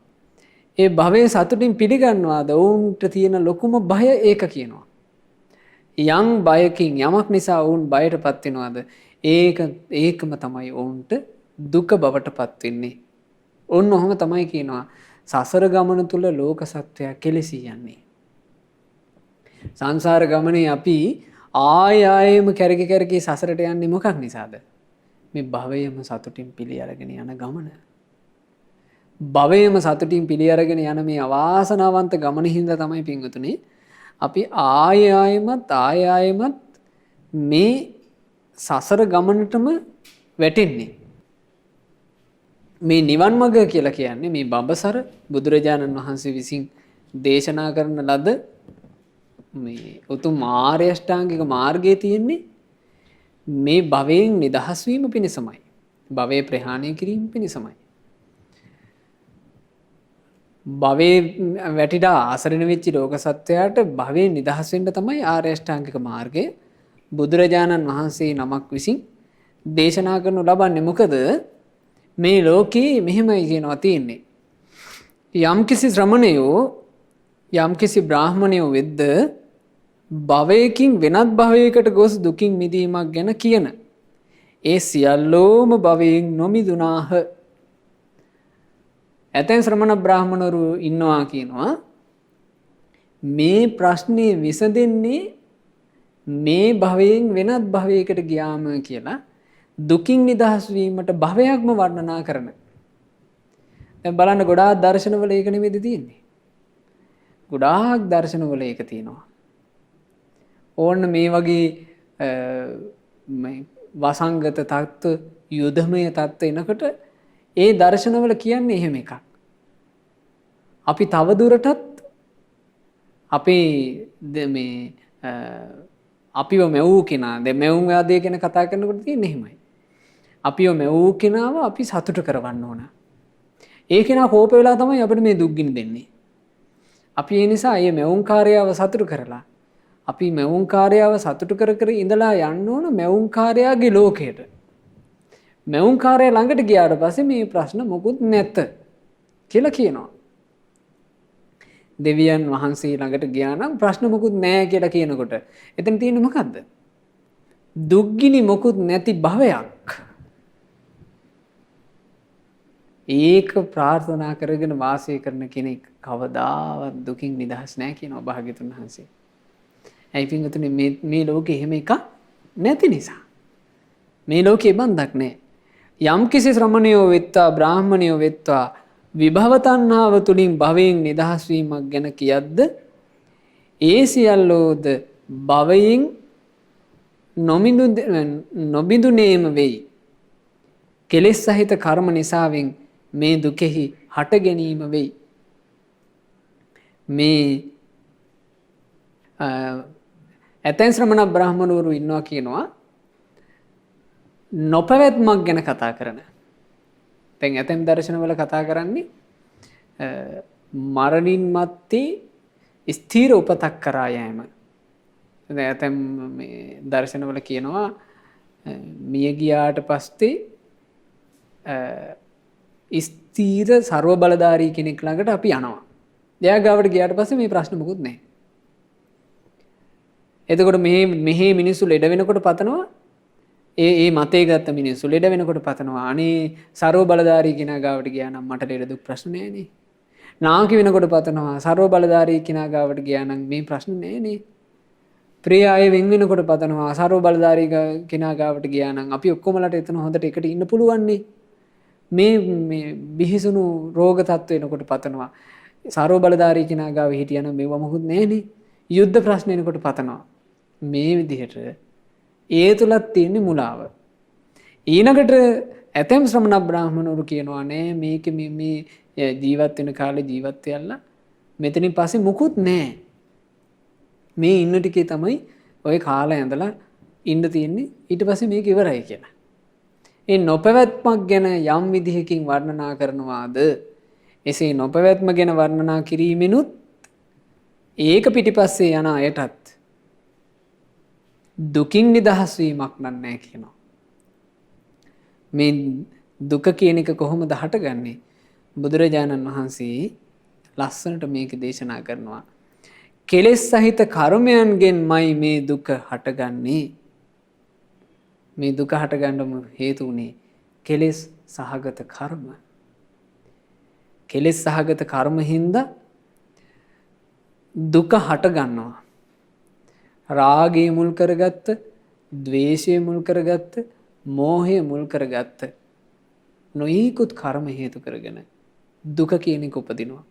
ඒ භවයේ සතුටින් පිළිගන්නවාද ඔවුන්ට තියෙන ලොකුම බය ඒක කියනවා. යම් බයකින් යමක් නිසා ඔවුන් බයටපත් වෙනවාද ඒකම තමයි ඔවුන්ට දුක බවටපත් වෙන්නේ. ඔන්න ඔහම තමයි කියනවා සසර ගමන තුල ලෝක සත්‍යය කෙලෙසී යන්නේ. සංසාර ගමනේ අපි ආයෙම කැරකි සසරට යන්නේ මොකක් නිසාද? මේ භවයම සතුටින් පිළි අරගෙන යන ගමන. භවයම සතුටින් පිළි අරගෙන යන මේ අවාසනාවන්ත ගමන හින්දා තමයි පින්වතුනි අපි ආයෙමත් මේ සසර ගමනටම වැටෙන්නේ. මේ නිවන් මඟ කියලා කියන්නේ මේ බඹසර බුදුරජාණන් වහන්සේ විසින් දේශනා කරන ලද මේ උතුම් ආර්ය අෂ්ටාංගික මාර්ගයේ තියෙන්නේ මේ භවයෙන් නිදහස් වීම පිණිසමයි. භවයේ ප්‍රහාණය කිරීම පිණිසමයි. භවයේ වැටිලා ආසරණ වෙච්ච ලෝක සත්වයාට භවයෙන් නිදහස් වෙන්න තමයි ආර්ය අෂ්ටාංගික මාර්ගය බුදුරජාණන් වහන්සේ නමක් විසින් දේශනා කරනු ලබන්නේ. මොකද මේ ලෝකේ මෙහෙමයි කියනවා තියෙන්නේ. යම්කිසි ශ්‍රමණයෝ යම්කිසි බ්‍රාහමණයෝ වෙද්ද භවයකින් වෙනත් භවයකට ගොස් දුකින් මිදීමක් ගැන කියන ඒ සියල්ලෝම භවයෙන් නොමිදුනාහ. ඇතැම් ශ්‍රමණ බ්‍රාහමණවරු ඉන්නවා කියනවා මේ ප්‍රශ්නේ විසඳෙන්නේ මේ භවයෙන් වෙනත් භවයකට ගියාම කියලා දුකින් නිදහස් වීමට භවයක්ම වර්ණනා කරන. දැන් බලන්න ගොඩාක් දර්ශනවල ඒක නෙමෙයිද තියෙන්නේ. ගොඩාක් දර්ශනවල ඒක තියෙනවා. ඕන්න මේ වගේ වසංගත තත්ත්ව යුදමය තත්ත්ව එනකොට ඒ දර්ශනවල කියන්නේ එහෙම එකක්. අපි තවදුරටත් අපේ මේ අපිව මෙවූ කෙනා දැන් මෙවුම් ආදී ගැන කතා කරනකොට තියෙන්නේ එහෙමයි. අපිව මෙවූ කෙනාව අපි සතුට කරවන්න ඕන. ඒ කෙනා කෝප වෙලා තමයි අපිට මේ දුක් ගිනි දෙන්නේ. අපි ඒ නිසා මේ මෙවුම් කාර්යව සතුට කරලා අපි මෙවුම් කාර්යව සතුට කර ඉඳලා යන්න ඕන මෙවුම් කාර්යයාගේ ලෝකයට. මෙවුම් කාර්යය ළඟට ගියාට පස්සේ මේ ප්‍රශ්න මොකුත් නැත කියලා කියනවා. දෙවියන් වහන්සේ ළඟට ගියා නම් ප්‍රශ්න මොකුත් නැහැ කියලා කියනකොට එතන තියෙන්නේ මොකද්ද? දුක්ගිනි මොකුත් නැති භවයක්. ඒක ප්‍රාර්ථනා කරගෙන වාසය කරන කෙනෙක් කවදාවත් දුකින් නිදහස් නැහැ කියනවා භාග්‍යතුන් වහන්සේ. ඇයි පින්වතුනි මේ ලෝකේ එහෙම එකක් නැති නිසා. මේ ලෝකේ බන්ධක් නැහැ. යම්කිසි ශ්‍රමණයෝ වෙත්වා බ්‍රාහමණයෝ වෙත්වා විභව තණ්හාව තුලින් භවයෙන් නිදහස් වීමක් ගැන කියද්ද ඒ සියල්ලෝද භවයෙන් නොබිඳුනේම වෙයි. කෙලෙස් සහිත කර්ම නිසාවෙන් මේ දුකෙහි හට ගැනීම වෙයි. මේ ඇතැන් ශ්‍රමණ බ්‍රාහ්මණවරු ඉන්නවා කියනවා නොපැවැත්මක් ගැන කතා කරන. තැන් ඇතැම් දර්ශනවල කතා කරන්නේ මරණින් මත්තේ ස්ථීර උපතක් කරා යෑම. ඇතැම් දර්ශනවල කියනවා මිය ගියාට පස්සේ ස්ථීර සර්ව බලධාරී කෙනෙක් ළඟට අපි යනවා. එයා ගාවට ගියාට පස්සේ මේ ප්‍රශ්න මොකුත් නැහැ. එතකොට මෙහි මිනිස්සු ලෙඩ වෙනකොට පතනවා ඒ මතේ ගත්ත මිනිස්සු ලෙඩ වෙනකොට පතනවා අනේ සර්ව බලධාරී කෙනා ගාවට ගියා නම් මට ලෙඩ දුක් ප්‍රශ්න නැහැනේ. නාකි වෙනකොට පතනවා සර්ව බලධාරී කෙනා ගාවට ගියා නම් මේ ප්‍රශ්න නැහැනේ. ප්‍රිය අය වෙන් වෙනකොට පතනවා සර්ව බලධාරී කෙනා ගාවට ගියා නම් අපි ඔක්කොමලට එතන හොඳට එකට ඉන්න පුළුවන් නේ. මේ බිහිසුණු රෝග තත්ත්ව එනකොට පතනවා සර්ව බලධාරී කෙනා ගාව හිටියනම් මේව මොකුත් නැහැනේ. යුද්ධ ප්‍රශ්න එනකොට පතනවා. මේ විදිහට ඒ තුලත් තියෙන මුලාව. ඊළඟට ඇතැම් ශ්‍රමණ බ්‍රාහ්මණවරු කියනවා නෑ මේක මේ ජීවත් වෙන කාලේ ජීවත් වෙලා මෙතනින් පස්සේ මුකුත් නෑ. මේ ඉන්න ටිකේ තමයි ওই කාලය ඇඳලා ඉන්න තියෙන්නේ. ඊට පස්සේ මේක ඉවරයි කියලා. ඒ නොපැවැත්මක් ගැන යම් විදිහකින් වර්ණනා කරනවාද එසේ නොපැවැත්ම ගැන වර්ණනා කිරීමෙනුත් ඒක පිටිපස්සේ යන අයටත් දුකින් නිදහස් වීමක් නැහැ කියනවා. මේ දුක කියන එක කොහොමද හටගන්නේ? බුදුරජාණන් වහන්සේ ලස්සනට මේක දේශනා කරනවා. කෙලෙස් සහිත කර්මයන්ගෙන්මයි මේ දුක හටගන්නේ. මේ දුක හටගන්නම හේතු උනේ කෙලෙස් සහගත කර්ම. කෙලෙස් සහගත කර්ම හින්දා දුක හට ගන්නවා. රාගය මුල් කරගත්ත, ද්වේෂය මුල් කරගත්ත, මෝහය මුල් කරගත්ත නොයෙකුත් කර්ම හේතු කරගෙන දුක කියන එක උපදිනවා.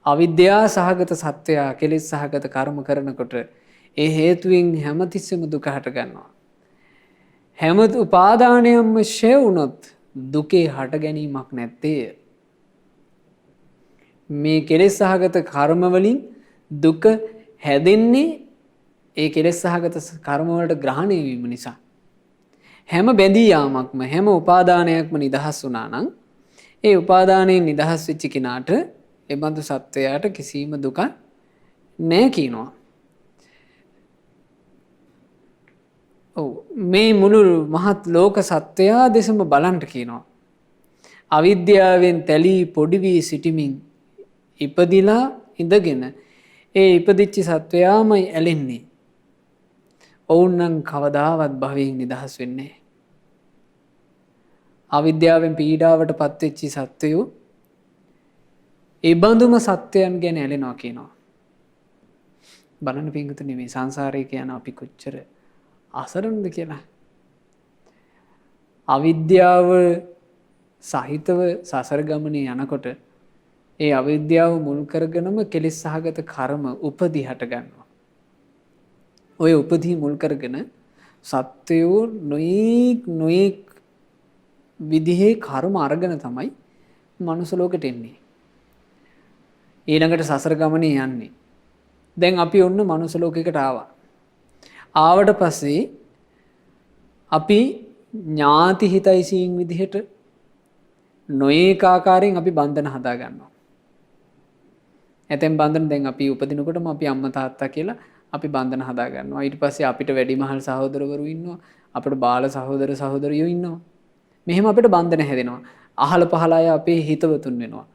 අවිද්‍යාව සහගත සත්වයා කෙලෙස් සහගත කර්ම කරනකොට ඒ හේතුවෙන් හැමතිස්සෙම දුක හට ගන්නවා. හැම උපාදානයක්ම ෂේ වුණොත් දුකේ හට ගැනීමක් නැත්තේ. මේ කෙලෙස් සහගත කර්ම වලින් දුක හැදෙන්නේ ඒ කෙලෙස් සහගත කර්ම වලට ග්‍රහණය වීම නිසා. හැම බැඳී යාමක්ම හැම උපාදානයක්ම නිදහස් වුණා නම් ඒ උපාදානයෙන් නිදහස් වෙච්ච කෙනාට ඒ බඳු සත්වයාට කිසිම දුක නැහැ කියනවා. ඔව් මේ මුළු මහත් ලෝක සත්වයා දෙසම බලන්න කියනවා. අවිද්‍යාවෙන් තැලී පොඩි වී සිටිමින් ඉපදිලා ඉඳගෙන ඒ ඉපදිච්ච සත්වයාමයි ඇලෙන්නේ. ඔවුන් නම් කවදාවත් භවයෙන් නිදහස් වෙන්නේ නැහැ. අවිද්‍යාවෙන් පීඩාවට පත්වෙච්ච සත්වයෝ ඒ බඳුම සත්වයන් ගැන ඇලෙනවා කියනවා. බලන්න පින්වතුනි මේ සංසාරේ කියන අපි කොච්චර අසරණද කියලා. අවිද්‍යාව සහිතව සසර ගමනේ යනකොට ඒ අවිද්‍යාව මුල් කරගෙනම කෙලෙස් සහගත කර්ම උපදී හට ගන්නවා. ඔය උපදී මුල් කරගෙන සත්වයෝ නොයෙක් විදිහේ කර්ම අරගෙන තමයි මනුස්ස ලෝකෙට එන්නේ. ඊළඟට සසර ගමනේ යන්නේ. දැන් අපි ඔන්න මනුස්ස ලෝකයකට ආවා. ආවට පස්සේ අපි ඥාති හිතයිසීන් විදිහට නොයෙක් ආකාරයෙන් අපි බන්ධන හදා ගන්නවා. ඇතැම් බන්ධන දැන් අපි උපදිනකොටම අපි අම්මා තාත්තා කියලා අපි බන්ධන හදා ගන්නවා. ඊට පස්සේ අපිට වැඩිමහල් සහෝදරවරු ඉන්නවා. අපිට බාල සහෝදර සහෝදරියෝ ඉන්නවා. මෙහෙම අපිට බන්ධන හැදෙනවා. අහල පහල අය අපේ හිතවතුන් වෙනවා.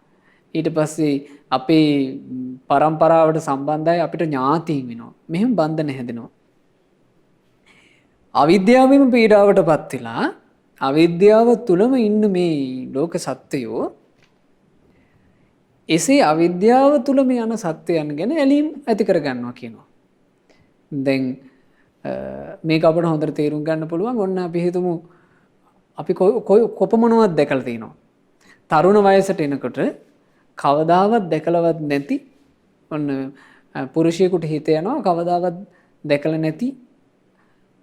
ඊට පස්සේ අපේ පරම්පරාවට සම්බන්ධ අය අපිට ඥාතීන් වෙනවා. මෙහෙම බන්ධන හැදෙනවා. අවිද්‍යාවෙම පීඩාවට පත් වෙලා අවිද්‍යාව තුලම ඉන්න මේ ලෝක සත්වයෝ එසේ අවිද්‍යාව තුලම යන සත්වයන් ගැන ඇලීම් ඇති කර ගන්නවා කියනවා. දැන් මේක අපිට හොඳට තේරුම් ගන්න පුළුවන්. ඔන්න අපි හිතමු අපි කොපමණවත් දැකලා තිනවා. තරුණ වයසට එනකොට කවදාවත් දැකලවත් නැති ඔන්න පුරුෂයෙකුට හිත යනවා කවදාවත් දැකලා නැති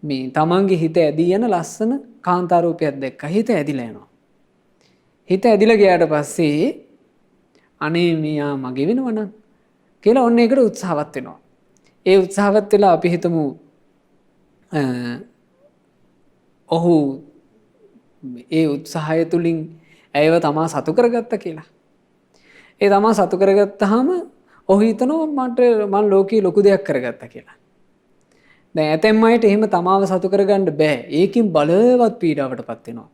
මේ තමන්ගේ හිත ඇදී යන ලස්සන කාන්තාරූපයක් දැක්කා. හිත ඇදිලා යනවා. හිත ඇදිලා ගියාට පස්සේ අනේ මෙයා මගේ වෙනවනම් කියලා ඔන්න ඒකට උත්සාහවත් වෙනවා. ඒ උත්සාහවත් වෙලා අපි හිතමු ඔහු ඒ උත්සාහය තුලින් ඇයව තමා සතු කරගත්තා කියලා. ඒ තමා සතු කරගත්තාම ඔහු හිතනවා මට මං ලෝකේ ලොකු දෙයක් කරගත්තා කියලා. දැන් ඇතැම් අයට එහෙම තමාව සතු කරගන්න බෑ. ඒකින් බලවත් පීඩාවටපත් වෙනවා.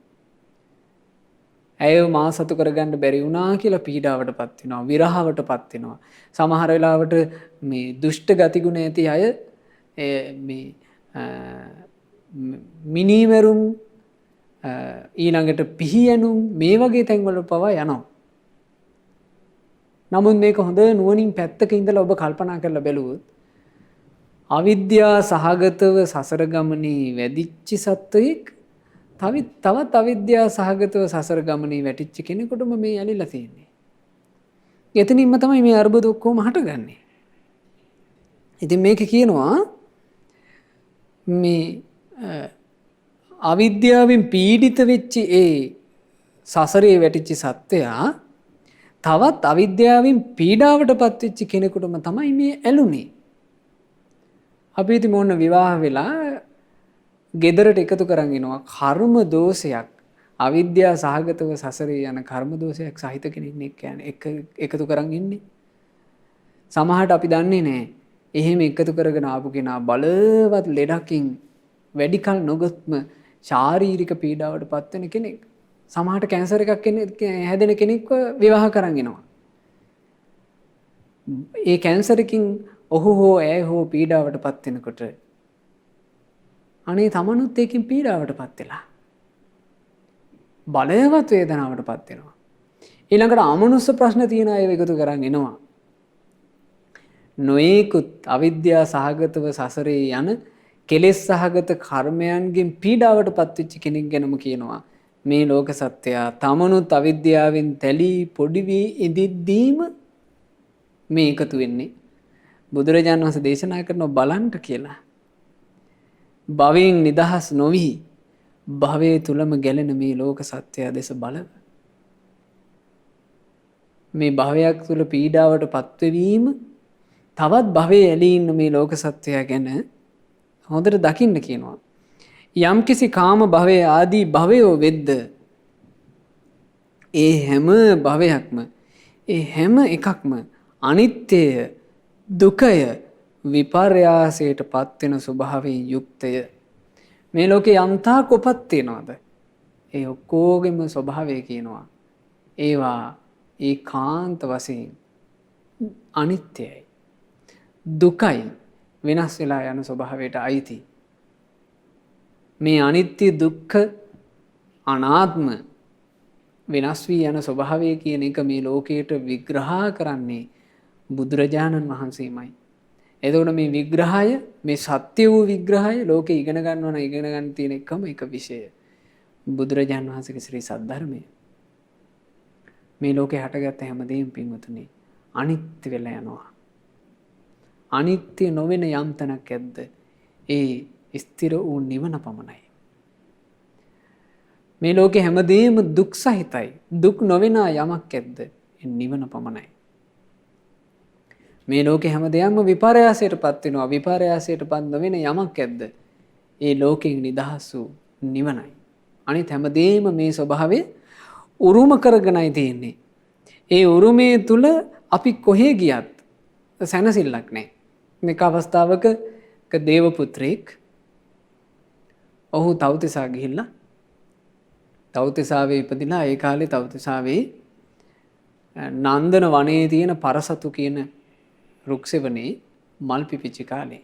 ඇයව මා සතු කරගන්න බැරි වුණා කියලා පීඩාවටපත් වෙනවා. විරහවටපත් වෙනවා. සමහර වෙලාවට මේ දුෂ්ට ගතිගුණ ඇති අය මේ මිනීමරුම් ඊළඟට පිහියනුම් මේ වගේ තැන්වල පවා යනවා. නමුත් මේක හොඳ නුවණින් පැත්තක ඉඳලා ඔබ කල්පනා කරලා බැලුවොත් අවිද්‍යා සහගතව සසර ගමනේ වැදිච්ච සත්වයෙක් තවත් අවිද්‍යා සහගතව සසර ගමනේ වැටිච්ච කෙනෙකුටම මේ ඇලිලා තියෙන්නේ. එතනින්ම තමයි මේ අර්බුද ඔක්කොම හටගන්නේ. ඉතින් මේක කියනවා මේ අවිද්‍යාවෙන් පීඩිත වෙච්ච ඒ සසරේ වැටිච්ච සත්වයා තවත් අවිද්‍යාවෙන් පීඩාවටපත් වෙච්ච කෙනෙකුටම තමයි මේ ඇලුනේ. අපි ඉතින් මොන විවාහ වෙලා ගෙදරට එකතු කරන් එනවා කර්ම දෝෂයක් අවිද්‍යා සහගතව සසරේ යන කර්ම දෝෂයක් සහිත කෙනෙක් එකතු කරන් ඉන්නේ. සමහරට අපි දන්නේ නැහැ. එහෙම එකතු කරගෙන ආපු කෙනා බලවත් ලෙඩකින් වැඩි කල නොගොත්ම ශාරීරික පීඩාවටපත් වෙන කෙනෙක්. සමහරට කැන්සර් එකක් හැදෙන කෙනෙක්ව විවාහ කරන් එනවා. ඒ කැන්සර් එකකින් ඔහු හෝ ඇය හෝ පීඩාවටපත් වෙනකොට අනේ තමනුත් ඒකින් පීඩාවටපත් වෙලා බලවත් වේදනාවටපත් වෙනවා. ඊළඟට අමනුෂ්‍ය ප්‍රශ්න තියෙන අය එකතු කරන් එනවා. නොයෙකුත් අවිද්‍යා සහගතව සසරේ යන කෙලෙස් සහගත කර්මයන්ගෙන් පීඩාවටපත් වෙච්ච කෙනෙක් ගැනම කියනවා. මේ ලෝක සත්‍යය තමනුත් අවිද්‍යාවෙන් තැලී පොඩි වී ඉදිද්දීම මේ එකතු වෙන්නේ. බුදුරජාණන් වහන්සේ දේශනා කරනවා බලන්න කියලා. භවයෙන් නිදහස් නොවි භවයේ තුලම ගැලෙන මේ ලෝක සත්‍යය දෙස බලව. මේ භවයක් තුල පීඩාවට පත්වීම තවත් භවයේ ඇලී ඉන්න මේ ලෝක සත්‍යය ගැන හොඳට දකින්න කියනවා. යම්කිසි කාම භවයේ ආදී භවයෝ වෙද්ද ඒ හැම භවයක්ම ඒ හැම එකක්ම අනිත්‍යය දුකය විපර්යාසයට පත්වෙන ස්වභාවයෙන් යුක්තය. මේ ලෝකේ යම්තා කොපත් තියෙනවද ඒ ඔක්කොගෙම ස්වභාවය කියනවා ඒවා ඒකාන්ත වශයෙන් අනිත්‍යයි දුකයි වෙනස් වෙලා යන ස්වභාවයට අයිති. මේ අනිත්‍ය දුක්ඛ අනාත්ම වෙනස් වී යන ස්වභාවය කියන එක මේ ලෝකයට විග්‍රහ කරන්නේ බුදුරජාණන් වහන්සේමයි. එතකොට මේ විග්‍රහය මේ සත්‍ය වූ විග්‍රහය ලෝකේ ඉගෙන ගන්නවා නම් ඉගෙන ගන්න තියෙන එකම එක විෂය බුදුරජාණන් වහන්සේගේ ශ්‍රී සද්ධර්මය. මේ ලෝකේ හටගත්ත හැමදේම පින්වතුනි අනිත්‍ය වෙලා යනවා. අනිත්‍ය නොවන යම් තැනක් ඇද්ද ඒ ස්ථිර වූ නිවන පමණයි. මේ ලෝකේ හැමදේම දුක් සහිතයි. දුක් නොවන යමක් ඇද්ද ඒ නිවන පමණයි. මේ ලෝකේ හැමදේම විපර්යාසයටපත් වෙනවා. විපර්යාසයටපත් නොවන යමක් ඇද්ද ඒ ලෝකෙන් නිදහස් වූ නිවනයි. අනිත් හැමදේම මේ ස්වභාවය උරුම කරගෙනයි තියෙන්නේ. ඒ උරුමේ තුල අපි කොහේ ගියත් සැනසෙල්ලක් නැහැ. මේක අවස්ථාවක දේව පුත්‍රයෙක් ඔහු තව්තිසා ගිහිල්ලා තව්තිසාවේ ඉපදිලා ඒ කාලේ තව්තිසාවේ නන්දන වනයේ තියෙන පරසතු කියන රුක්සෙවනේ මල් පිපිච්ච කාලේ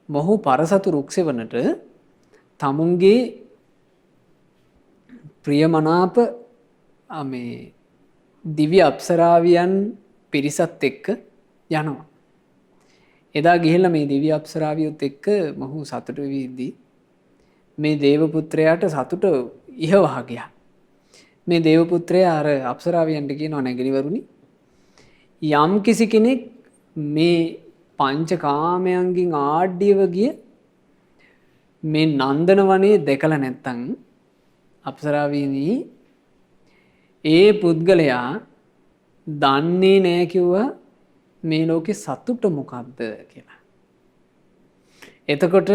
මොහු පරසතු රුක්සෙවනට තමුන්ගේ ප්‍රියමනාප මේ දිව්‍ය අප්සරාවියන් පිරිසත් එක්ක යනවා. එදා ගිහිල්ලා මේ දිව්‍ය අප්සරාවියොත් එක්ක මොහු සතුටු වෙවිදී මේ දේව පුත්‍රයාට සතුට ඉහවහ ගියා. මේ දේව පුත්‍රයා අර අප්සරාවියන්ට කියනවා නැගිනිවරුනි යම් කිසි කෙනෙක් මේ පංචකාමයන්ගෙන් ආඩ්‍යව ගිය මේ නන්දන වනේ දැකලා නැත්තම් අප්සරාවේදී ඒ පුද්ගලයා දන්නේ නෑ කිව්වා මේ ලෝකේ සතුට මොකක්ද කියලා. එතකොට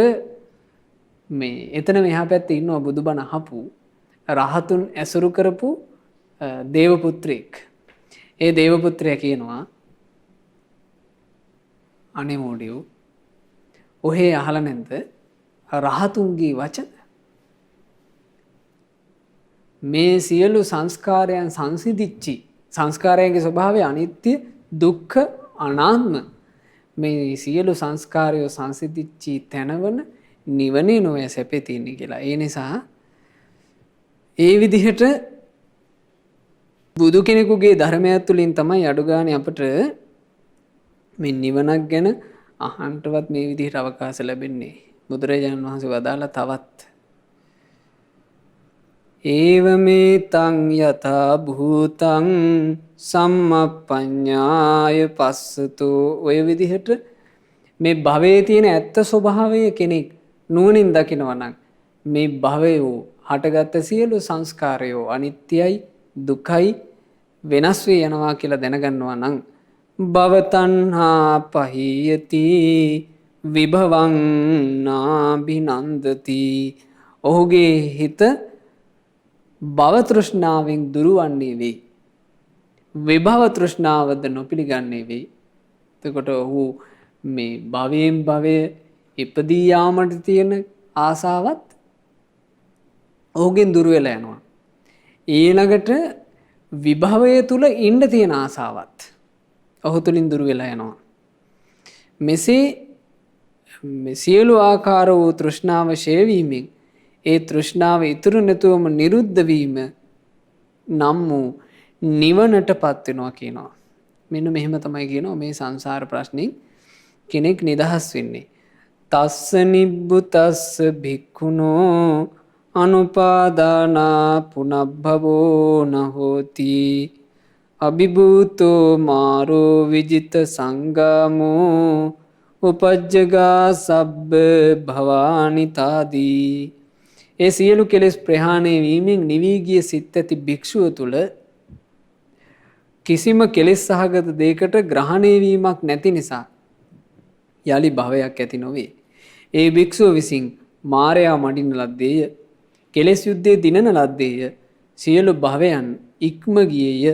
මේ එතන මෙහා පැත්තේ ඉන්නවා බුදුබණ අහපු රහතුන් ඇසුරු කරපු දේව පුත්‍රයෙක්. ඒ දේව පුත්‍රයා කියනවා අනේ මොඩියෝ ඔහේ අහලා නැද්ද රහතුන්ගේ වචන? මේ සියලු සංස්කාරයන් සංසිඳිච්චි සංස්කාරයන්ගේ ස්වභාවය අනිත්‍ය දුක්ඛ අනාත්ම මේ සියලු සංස්කාරයෝ සංසිඳිච්චි තැනවන නිවනේ නොවේ සැපේ තියෙන්නේ කියලා. ඒ නිසා ඒ විදිහට බුදු කෙනෙකුගේ ධර්මයක් තුළින් තමයි අඩු ගානේ අපට මේ නිවනක් ගැන අහන්නවත් මේ විදිහට අවකාශ ලැබෙන්නේ. බුදුරජාණන් වහන්සේ වදාලා තවත් ඒවමේතං යථා භූතං සම්මප්පඤ්ඤාය පස්සතු ඔය විදිහට මේ භවයේ තියෙන ඇත්ත ස්වභාවය කෙනෙක් නුවණින් දකිනවා නම් මේ භවය හටගත් සියලු සංස්කාරයෝ අනිත්‍යයි දුකයි වෙනස් වී යනවා කියලා දැනගන්නවා නම් භවතණ්හා පහියති විභවං නාබිනන්දති ඔහුගේ හිත භව තෘෂ්ණාවෙන් දුරවන්නේ වේ. විභව තෘෂ්ණාවද නොපිළිගන්නේ වේ. එතකොට ඔහු මේ භවයෙන් භවය ඉපදී යාමට තියෙන ආසාවත් ඔහුගෙන් දුර වෙලා යනවා. ඊළඟට විභවය තුල ඉන්න තියෙන ආසාවත් ඔහු තුලින් දුර වෙලා යනවා. මෙසේ සියලු ආකාර වූ තෘෂ්ණාව ෂය වීමෙන් ඒ තෘෂ්ණාව ඉතුරු නැතුවම නිරුද්ධ වීම නම් වූ නිවනටපත් වෙනවා කියනවා. මෙන්න මෙහෙම තමයි කියනවා මේ සංසාර ප්‍රශ්نين කෙනෙක් නිදහස් වෙන්නේ. තස්ස නිබ්බුතස්ස භික්ඛුනෝ අනුපාදානා පුනබ්බවෝ නහෝති අභිභූතෝ මාරෝ විජිත සංගමෝ උපජ්ජගා සබ්බ භවානි තාදී. ඒ සියලු කෙලෙස් ප්‍රහාණය වීමෙන් නිවී ගිය සිත් ඇති භික්ෂුව තුළ කිසිම කෙලෙස් සහගත දෙයකට ග්‍රහණය වීමක් නැති නිසා යලි භවයක් ඇති නොවේ. ඒ භික්ෂුව විසින් මාරයා මඩින ලද්දේය, කෙලෙස් යුද්ධයේ දිනන ලද්දේය, සියලු භවයන් ඉක්ම ගියේය,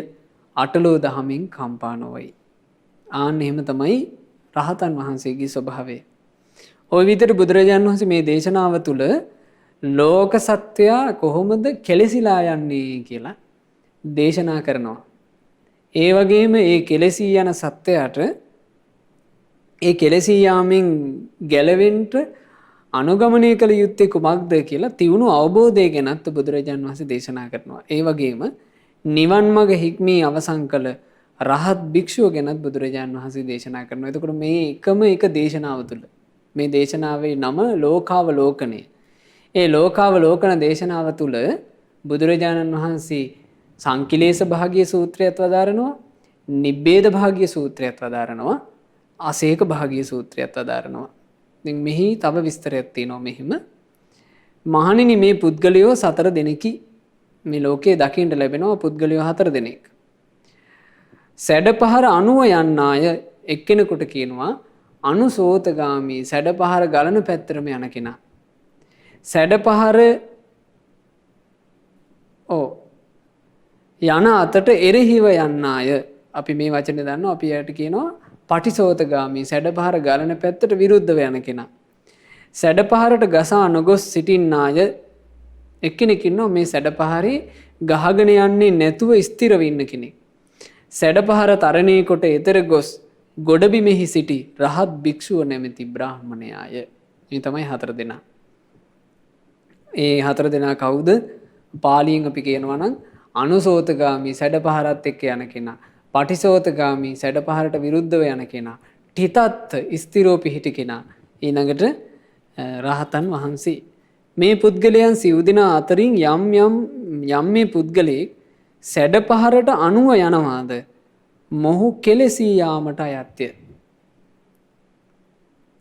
අටලෝ දහමින් කම්පා නොවයි. ආන්න එහෙම තමයි රහතන් වහන්සේගේ ස්වභාවය. ওই විදිහට බුදුරජාණන් වහන්සේ මේ දේශනාව තුළ ලෝක සත්‍යය කොහොමද කෙලෙසිලා යන්නේ කියලා දේශනා කරනවා. ඒ වගේම ඒ කෙලෙසී යන සත්‍යයට ඒ කෙලෙසී යාමෙන් ගැලවෙන්න අනුගමනය කළ යුත්තේ කුමක්ද කියලා තියුණු අවබෝධය ගැනත් බුදුරජාණන් වහන්සේ දේශනා කරනවා. ඒ වගේම නිවන් මඟ හික්මී අවසන් කළ රහත් භික්ෂුව ගැනත් බුදුරජාණන් වහන්සේ දේශනා කරනවා. එතකොට මේ එකම එක දේශනාව තුළ මේ දේශනාවේ නම ලෝකාවලෝකනය. ඒ ලෝකාවලෝකන දේශනාව තුළ බුදුරජාණන් වහන්සේ සංකිලේශ භාග්‍ය සූත්‍රයත් වදාරනවා, නිබ්බේද භාග්‍ය සූත්‍රයත් වදාරනවා, අසේක භාග්‍ය සූත්‍රයත් වදාරනවා. ඉතින් මෙහි තව විස්තරයක් තියෙනවා මෙහිම. මහණෙනි මේ පුද්ගලයෝ 4 දෙනෙකි. මේ ලෝකේ දකින්න ලැබෙනවා පුද්ගලයෝ 4 දෙනෙක්. සැඩපහර 90 යන්නාය එක්කෙනෙකුට කියනවා අනුසෝතගාමී සැඩපහර ගලන පැත්තරම යන කෙනා. සැඩපහර යන අතට එරෙහිව යන්නාය. අපි මේ වචනේ දන්නවා. අපි යට කියනවා පටිසෝතගාමී සැඩපහර ගලන පැත්තට විරුද්ධව යන කෙනා. සැඩපහරට ගසා නොගොස් සිටින්නාය එක්කෙනෙක් ඉන්නවා මේ සැඩපහරේ ගහගෙන යන්නේ නැතුව ස්ථිරව ඉන්න කෙනෙක්. සැඩපහර තරණය කොට එතර ගොස් ගොඩබිමෙහි සිටි රහත් භික්ෂුව නැමැති බ්‍රාහ්මණයාය. මේ තමයි 4 දෙනා. ඒ 4 දෙනා කවුද? පාලියෙන් අපි කියනවා නම් අනුසෝතගාමී සැඩපහරත් එක්ක යන කෙනා, පටිසෝතගාමී සැඩපහරට විරුද්ධව යන කෙනා, ඨිතත් ස්ථිරෝ පිහිටි කෙනා, ඊළඟට රහතන් වහන්සේ. මේ පුද්ගලයන් සිව් දෙනා අතරින් යම් මේ පුද්ගලයෙක් සැඩපහරට 90 යනවාද මොහු කෙලෙසී යාමට අයත්ය.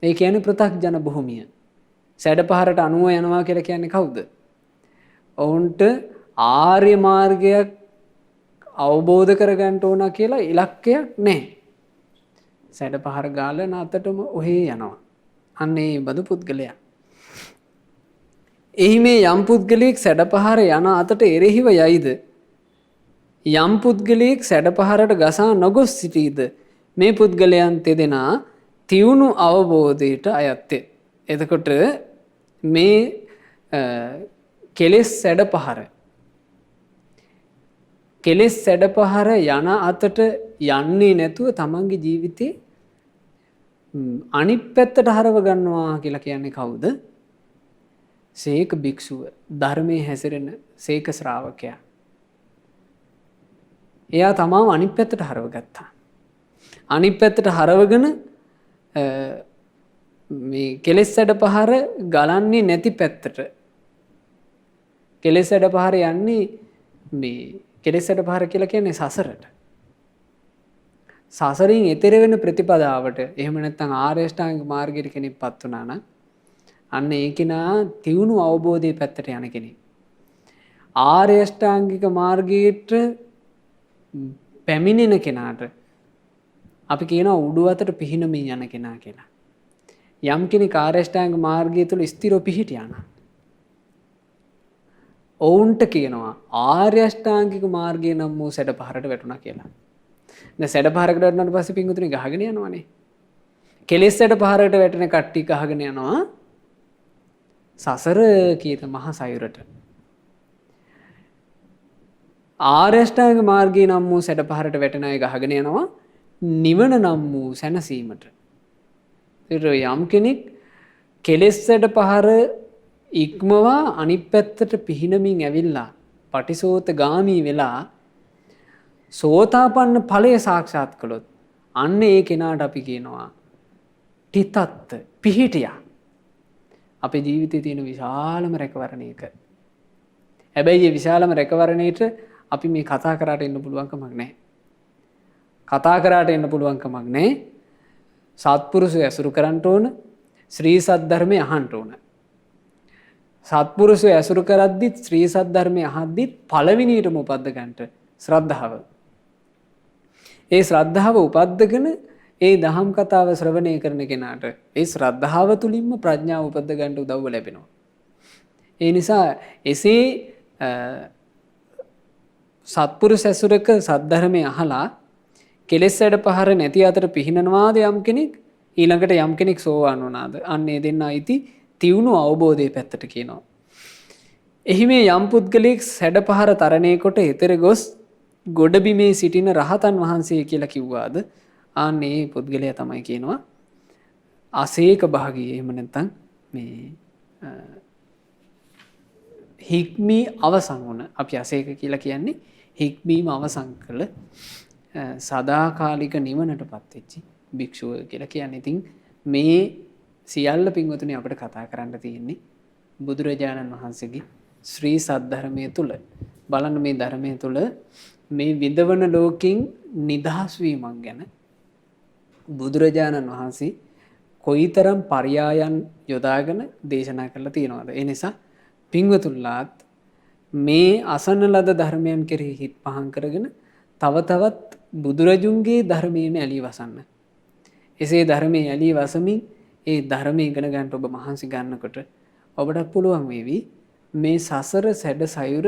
ඒ කියන්නේ පෘථග්ජන භූමිය. සැඩපහරට අනුව යනවා කියලා කියන්නේ කවුද? ඔවුන්ට ආර්ය මාර්ගයක් අවබෝධ කරගන්න ඕන කියලා ඉලක්කයක් නැහැ. සැඩපහර ගාලා නැතටම ඔහේ යනවා. අන්න ඒ බඳු පුද්ගලයා. එහි මේ යම් පුද්ගලයෙක් සැඩපහර යන අතට එරෙහිව යයිද? යම් පුද්ගලයෙක් සැඩපහරට ගසා නොගොස් සිටීද? මේ පුද්ගලයන් තෙදෙනා තියුණු අවබෝධයට අයත්ය. එතකොට මේ කෙලෙස් සැඩපහර යන අතට යන්නේ නැතුව තමන්ගේ ජීවිතේ අනිත් පැත්තට හරව ගන්නවා කියලා කියන්නේ කවුද? සේක භික්ෂුව, ධර්මයේ හැසිරෙන සේක ශ්‍රාවකයා. එයා තමව අනිත් පැත්තට හරව ගත්තා. අනිත් පැත්තට හරවගෙන මේ කෙලෙස් සැඩපහර ගලන්නේ නැති පැත්තට, කෙලෙස් සැඩපහර යන්නේ මේ කෙලෙස් සැඩපහර කියලා කියන්නේ සසරට. සසරින් එතෙර වෙන ප්‍රතිපදාවට, එහෙම නැත්නම් ආර්ය අෂ්ටාංගික මාර්ගයට කෙනෙක්පත් වුණා නම් අන්න ඒ කෙනා තියුණු අවබෝධයේ පැත්තට යන කෙනෙක්. ආර්ය අෂ්ටාංගික මාර්ගයට පැමිණෙන කෙනාට අපි කියනවා උඩු අතට පිහිනමින් යන කෙනා කියලා. යම් කෙනෙක් ආර්ය අෂ්ටාංගික මාර්ගය තුළ ස්ථිරව පිහිටියා නම් ඔවුන්ට කියනවා ආර්ය අෂ්ටාංගික මාර්ගය නම් වූ සැඩපහරට වැටුණා කියලා. දැන් සැඩපහරකට වැටුණාට පස්සේ පින්වතුනි ගහගෙන යනවනේ. කෙලෙස් සැඩපහරකට වැටෙන කට්ටිය ගහගෙන යනවා සසර කියන මහා සයුරට. ආර්ය අෂ්ටාංගික මාර්ගය නම් වූ සැඩපහරට වැටෙන අය ගහගෙන යනවා නිවන නම් වූ සැනසීමට. යම් කෙනෙක් කෙලෙස් සැඩපහර ඉක්මවා අනිත් පැත්තට පිහිනමින් ඇවිල්ලා පටිසෝතගාමී වෙලා සෝතාපන්න ඵලය සාක්ෂාත් කළොත් අන්න ඒ කෙනාට අපි කියනවා තිතත් පිහිටියා. අපේ ජීවිතයේ තියෙන විශාලම රැකවරණයක. හැබැයි මේ විශාලම රැකවරණයට අපි මේ කතා කරාට එන්න පුළුවන් කමක් නැහැ. කතා කරාට එන්න පුළුවන් කමක් නැහැ. සත්පුරුෂය ඇසුරු කරන්න ඕන, ශ්‍රී සද්ධර්මය අහන්න ඕන. සත්පුරුෂය ඇසුරු කරද්දිත් ශ්‍රී සද්ධර්මය අහද්දිත් පළවෙනියටම උපද්ද ගන්නට ශ්‍රද්ධාව. ඒ ශ්‍රද්ධාව උපද්දගෙන ඒ දහම් කතාව ශ්‍රවණය කරන කෙනාට ඒ ශ්‍රද්ධාව තුලින්ම ප්‍රඥාව උපද්ද ගන්නට උදව්ව ලැබෙනවා. ඒ නිසා එසේ සත්පුරුෂ ඇසුරක සද්ධර්මය අහලා කෙලෙස් සැඩපහර නැති අතර පිහිනනවාද යම් කෙනෙක්, ඊළඟට යම් කෙනෙක් සෝවාන් වුණාද, අන්න ඒ දෙන්න අයිති තියුණු අවබෝධයේ පැත්තට කියනවා. එහි මේ යම් පුද්ගලයෙක් සැඩපහර තරණය කොට එතෙර ගොස් ගොඩබිමේ සිටින රහතන් වහන්සේ කියලා කිව්වාද, අන්න ඒ පුද්ගලයා තමයි කියනවා අසේක භාගී. එහෙම නැත්නම් මේ හික්මී අවසන් වුණ, අපි අසේක කියලා කියන්නේ හික්මීම අවසන් කළ සදාකාලික නිවනටපත් වෙච්ච භික්ෂුව කියලා කියන්නේ. ඉතින් මේ සියල්ල පින්වතුනි අපිට කතා කරන්න තියෙන්නේ බුදුරජාණන් වහන්සේගේ ශ්‍රී සද්ධර්මයේ තුල. බලන්න මේ ධර්මයේ තුල මේ විඳවන ලෝකෙන් නිදහස් වීමක් ගැන බුදුරජාණන් වහන්සේ කොයිතරම් පරයායන් යොදාගෙන දේශනා කරලා තියෙනවද? ඒ නිසා පින්වතුන්ලාත් මේ අසන ලද ධර්මයන් කෙරෙහි හිත් පහන් කරගෙන තව තවත් බුදුරජුන්ගේ ධර්මයේම ඇලී වසන්න. එසේ ධර්මයේ ඇලී වසමින් ඒ ධර්මයේ ඉගෙන ගන්නට ඔබ මහන්සි ගන්නකොට ඔබට පුළුවන් වේවි මේ සසර සැඩ සයුර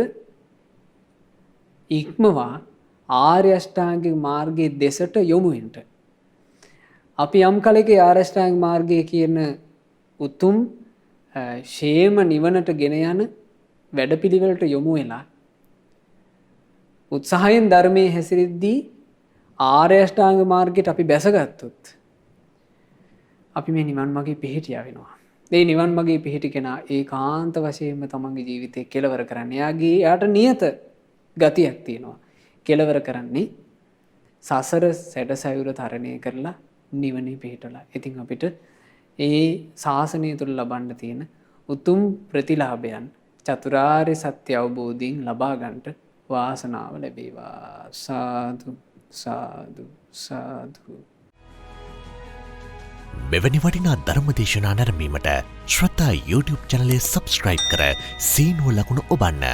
ඉක්මවා ආර්ය අෂ්ටාංගික මාර්ගයේ දෙසට යොමු වෙන්න. අපි යම් කලෙක ආර්ය අෂ්ටාංගික මාර්ගයේ කියන උතුම් ෂේම නිවනට ගෙන යන වැඩපිළිවෙලට යොමු වෙලා උත්සාහයෙන් ධර්මයේ හැසිරෙද්දී ආර්ය අෂ්ටාංග මාර්ගයට අපි බැසගත්තොත් අපි මේ නිවන් මාගේ පිහිටියා වෙනවා. මේ නිවන් මාගේ පිහිටි කෙනා ඒකාන්ත වශයෙන්ම තමන්ගේ ජීවිතේ කෙලවර කරන්න. යාට නියත ගතියක් තියෙනවා. කෙලවර කරන්නේ සසර සැඩ සයුර තරණය කරලා නිවනේ පිහිටලා. ඉතින් අපිට ඒ ශාසනය තුළ ලබන්න තියෙන උතුම් ප්‍රතිලාභයන් චතුරාර්ය සත්‍ය අවබෝධයෙන් ලබා ගන්නට වාසනාව ලැබේවා. සාදු සාදු සාදු. මෙවැනි වටිනා ධර්මදේශනා නැරඹීමට ශ්‍රද්ධා YouTube චැනලය සබස්ක්‍රයිබ් කර සීනුව ලකුණ ඔබන්න.